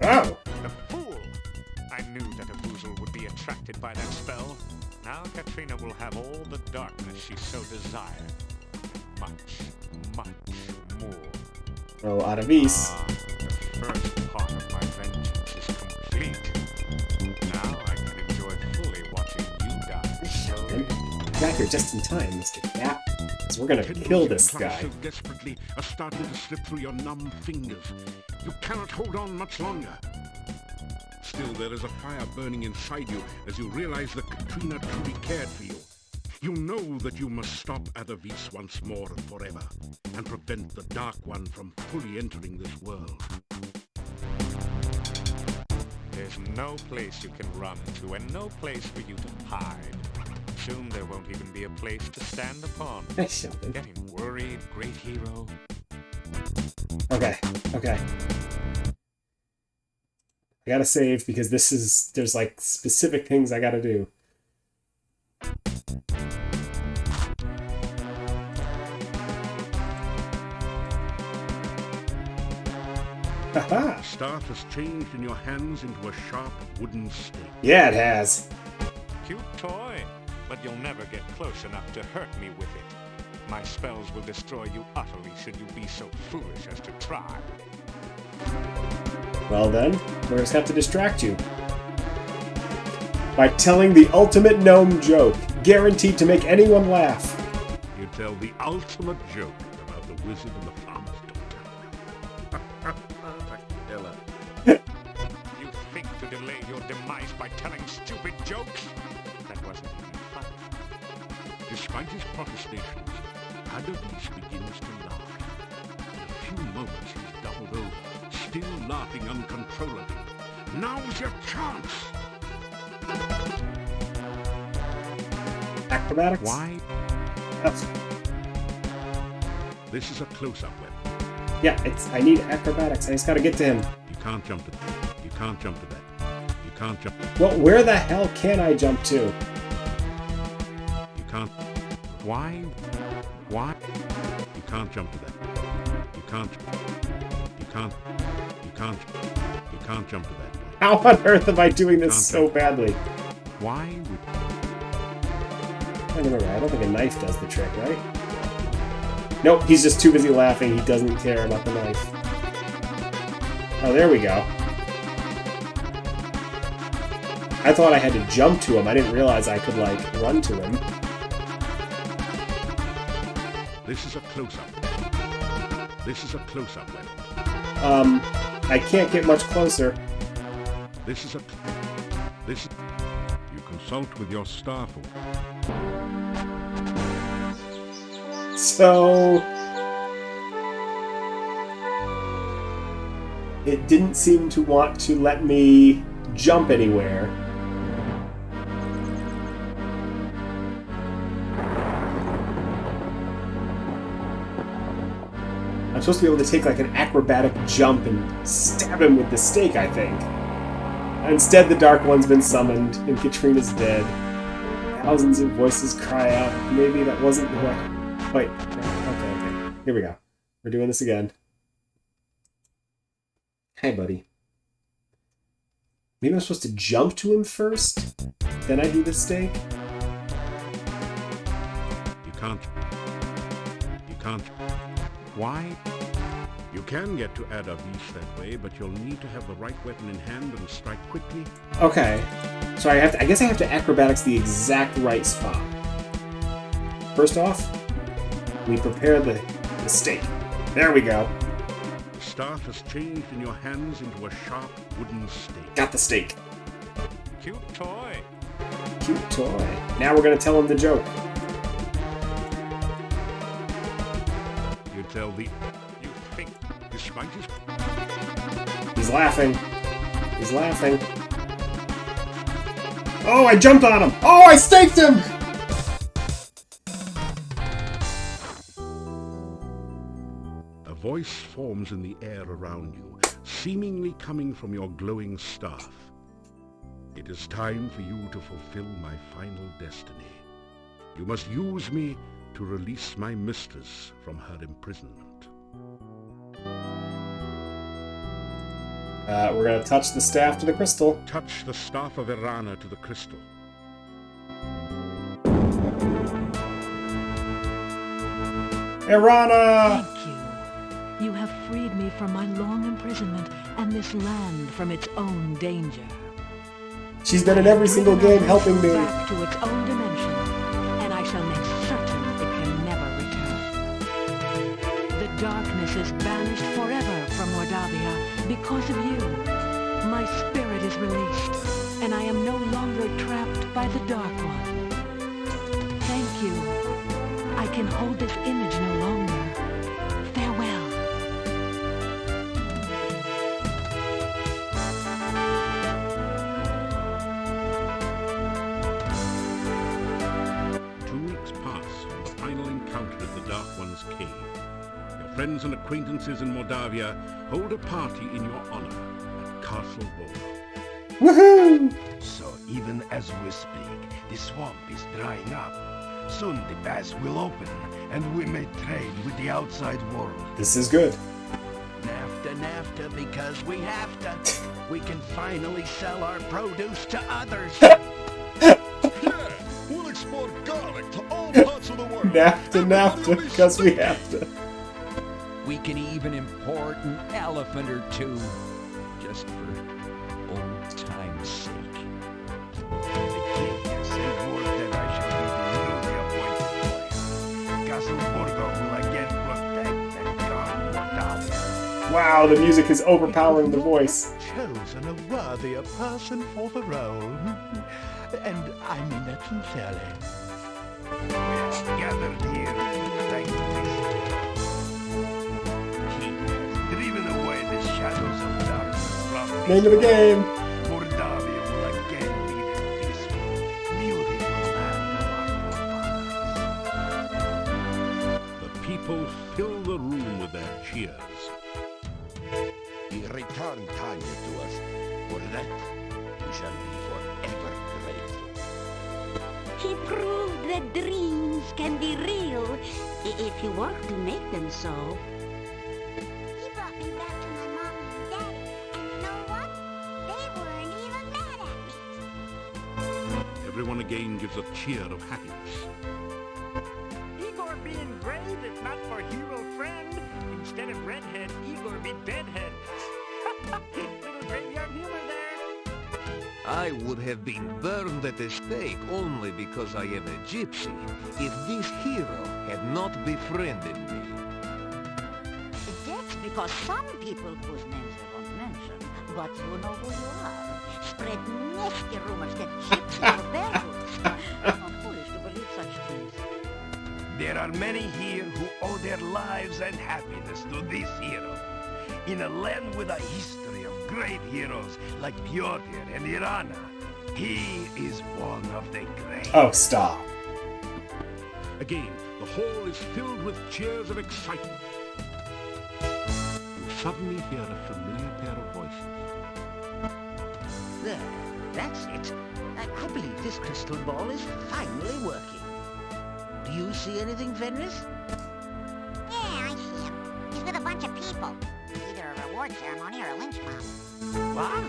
Oh! The fool! I knew that a Vuzel would be attracted by that spell. Now Katrina will have all the darkness she so desired. Much, much more. Oh, Aravis. The first part of my vengeance is complete. Now I can enjoy fully watching you die. Sheldon. You got here just in time, Mr. Cat. Because we're gonna kill this guy. So desperately are starting to slip through your numb fingers. You cannot hold on much longer. Still, there is a fire burning inside you as you realize that Katrina truly cared for you. You know that you must stop Aravis once more and forever, and prevent the Dark One from fully entering this world. There's no place you can run to, and no place for you to hide. Soon there won't even be a place to stand upon. Hey, Sheldon. Getting worried, great hero? Okay, okay. I gotta save because there's like specific things I gotta do. Haha! The staff has changed in your hands into a sharp wooden stake. Yeah, it has. Cute toy, but you'll never get close enough to hurt me with it. My spells will destroy you utterly should you be so foolish as to try. Well then, we'll just have to distract you. By telling the ultimate gnome joke, guaranteed to make anyone laugh. You tell the ultimate joke about the wizard and the farmer's daughter. You think to delay your demise by telling stupid jokes? That wasn't even funny. Despite his protestations, Aravis begins to laugh. In a few moments he's doubled over, still laughing uncontrollably. Now's your chance! Acrobatics? Why? That's, This is a close-up weapon. yeah, I need acrobatics. I just gotta get to him. You can't jump to that. You can't jump to that. You can't jump. Well, where the hell can I jump to? You can't. Why? Why? You can't jump to that. You can't. You can't. You can't. You can't jump to that. How on earth am I doing this so badly? Why would... I don't remember. I don't think a knife does the trick, right? Nope, he's just too busy laughing. He doesn't care about the knife. Oh, there we go. I thought I had to jump to him. I didn't realize I could, like, run to him. This is a close-up. This is a close-up weapon. I can't get much closer. This is a... This... You consult with your staff. So... It didn't seem to want to let me jump anywhere. I'm supposed to be able to take like an acrobatic jump and stab him with the stake, I think. Instead, the Dark One's been summoned, and Katrina's dead. Thousands of voices cry out. Maybe that wasn't the way. Wait. Okay. Here we go. We're doing this again. Hey, buddy. Maybe I'm supposed to jump to him first? Then I do the stake? You can't. Why? You can get to Mordavia that way, but you'll need to have the right weapon in hand and strike quickly. Okay. So I guess I have to acrobatics the exact right spot. First off, we prepare the stake. There we go. The staff has changed in your hands into a sharp wooden stake. Got the stake. Cute toy. Cute toy. Now we're gonna tell him the joke. You tell the... You think, despite his... He's laughing. He's laughing. Oh, I jumped on him! Oh, I staked him! A voice forms in the air around you, seemingly coming from your glowing staff. It is time for you to fulfill my final destiny. You must use me to release my mistress from her imprisonment. We're gonna touch the staff to the crystal. Touch the staff of Errana to the crystal. Errana! Thank you. You have freed me from my long imprisonment and this land from its own danger. She's been in every single game helping me. Back to its own dimension, and I shall make certain it can never return. The darkness is banished forever from Mordavia because of you. My spirit is released, and I am no longer trapped by the Dark One. Thank you. I can hold this image no longer. Farewell. 2 weeks pass from the final encounter at the Dark One's cave. Your friends and acquaintances in Mordavia hold a party in your honor at Castle Ball. Woohoo! So even as we speak, the swamp is drying up. Soon the pass will open, and we may trade with the outside world. This is good. NAFTA, because we have to. We can finally sell our produce to others. Yeah, we'll export garlic to all parts of the world. NAFTA, because we have to. We can even import an elephant or two, just for old time's sake. The king has sent word that I shall be the newly appointed lawyer. Castle Borgo will again protect and guard Mordavia. Wow, the music is overpowering the voice. Chosen a worthier person for the role. And I mean that sincerely. We have gathered here to thank Mr. He has driven away the shadows of darkness from this Name of the game. Mordavia will again be the peaceful, beautiful land of our forefathers. The people fill the room with their cheers. He returned Tanya to us. For that, we shall be forever grateful. He proved that dreams can be real if you work to make them so. He brought me back to my mommy and daddy, and you know what? They weren't even mad at me. Everyone again gives a cheer of happiness. Igor being brave if not for hero friend. Instead of redhead, Igor be deadhead. Little graveyard humor there. I would have been burned at the stake only because I am a gypsy if this hero had not befriended me. That's because some people whose names I won't mention, but you know who you are, spread nasty rumors that gypsies are werewolves. I'm foolish to believe such things. There are many here who owe their lives and happiness to this hero. In a land with a history of great heroes like Piotr and Irana, he is one of the great. Oh, stop. Again, the hall is filled with cheers of excitement. You suddenly hear a familiar pair of voices. There, that's it. I believe this crystal ball is finally working. Do you see anything, Fenris? Yeah, I see him. He's with a bunch of people. Either a reward ceremony or a lynch mob. What?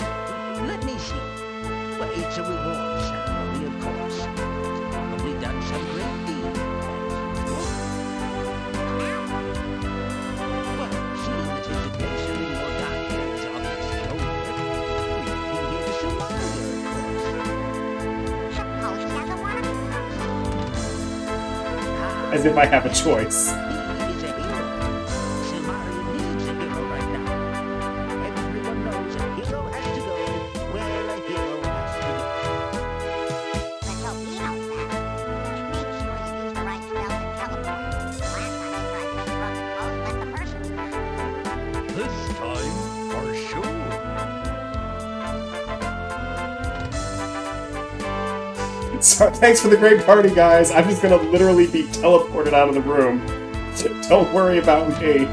Let me see. Well, it's a reward ceremony, of course. He's probably done some great deed. Well, seeing that his adventure in Mordavia is obviously over, we can hear the Somalia, Suppose he doesn't want to come. As if I have a choice. He is a hero. Somalia needs a hero right now. Everyone knows a hero has to go where a hero has to go. Let's hope he knows that. Just make sure you use the right spells and teleport. Last time I tried this, he broke the clothes and let the person through. This time, for sure. So, thanks for the great party, guys. I'm just gonna literally be teleported out of the room. Don't worry about me.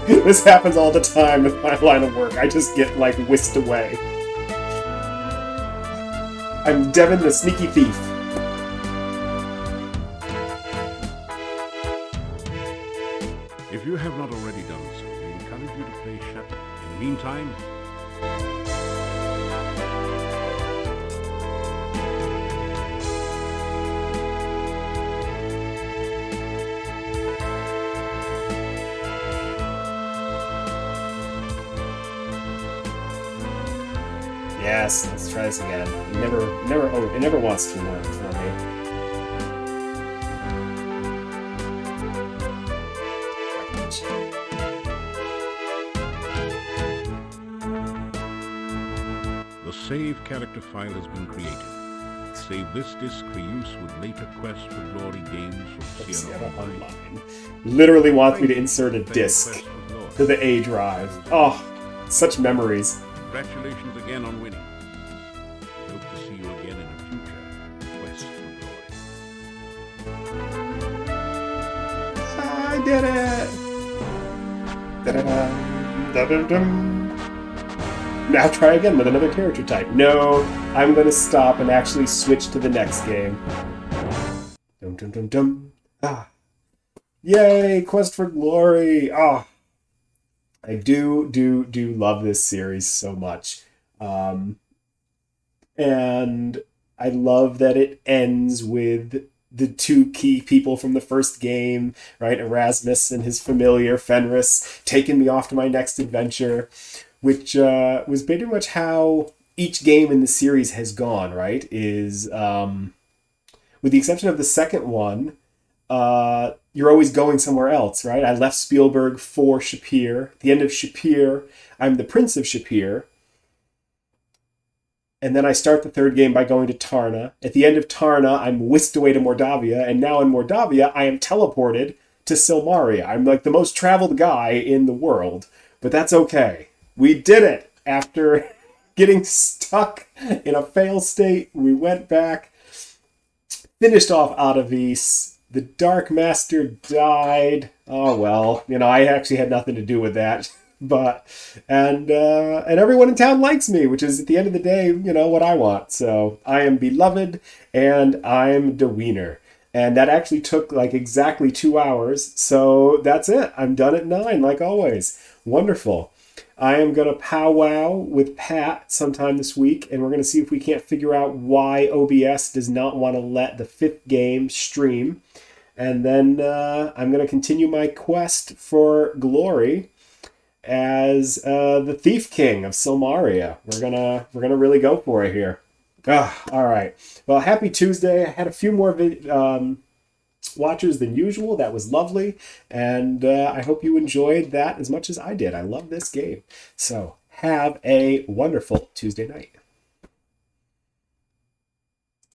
This happens all the time in my line of work. I just get, like, whisked away. I'm Devin the Sneaky Thief. If you have not already done so, we encourage you to play Shut. In the meantime, Yes, let's try this again. It never wants to work for me. the save character file has been created. Save this disc for use with later Quest for Glory games from Sierra Online. Online. Literally wants me to insert a disc to the A drive. Oh, such memories. Congratulations again on winning. We hope to see you again in a future Quest for Glory. I did it! Da-da-dum, da-dum-dum. Now try again with another character type. No, I'm gonna stop and actually switch to the next game. Dum dum dum dum. Ah. Yay! Quest for Glory! Ah. I do love this series so much. And I love that it ends with the two key people from the first game, right? Erasmus and his familiar, Fenris, taking me off to my next adventure, which was pretty much how each game in the series has gone, right? Is, with the exception of the second one, you're always going somewhere else, right? I left Spielberg for Shapir. At the end of Shapir, I'm the Prince of Shapir. And then I start the third game by going to Tarna. At the end of Tarna, I'm whisked away to Mordavia. And now in Mordavia, I am teleported to Silmaria. I'm like the most traveled guy in the world. But that's okay. We did it! After getting stuck in a fail state, we went back, finished off Atavis. The Dark Master died. Oh well, I actually had nothing to do with that. But and everyone in town likes me, which is at the end of the day, what I want. So I am beloved and I'm the wiener. And that actually took like exactly 2 hours. So that's it. I'm done at 9, like always. Wonderful. I am going to powwow with Pat sometime this week, and we're going to see if we can't figure out why OBS does not want to let the 5th game stream. And then I'm going to continue my quest for glory. as the Thief King of Silmaria. We're gonna really go for it here. All right. Well, happy Tuesday. I had a few more watchers than usual. That was lovely, and I hope you enjoyed that as much as I did. I love this game. So have a wonderful Tuesday night.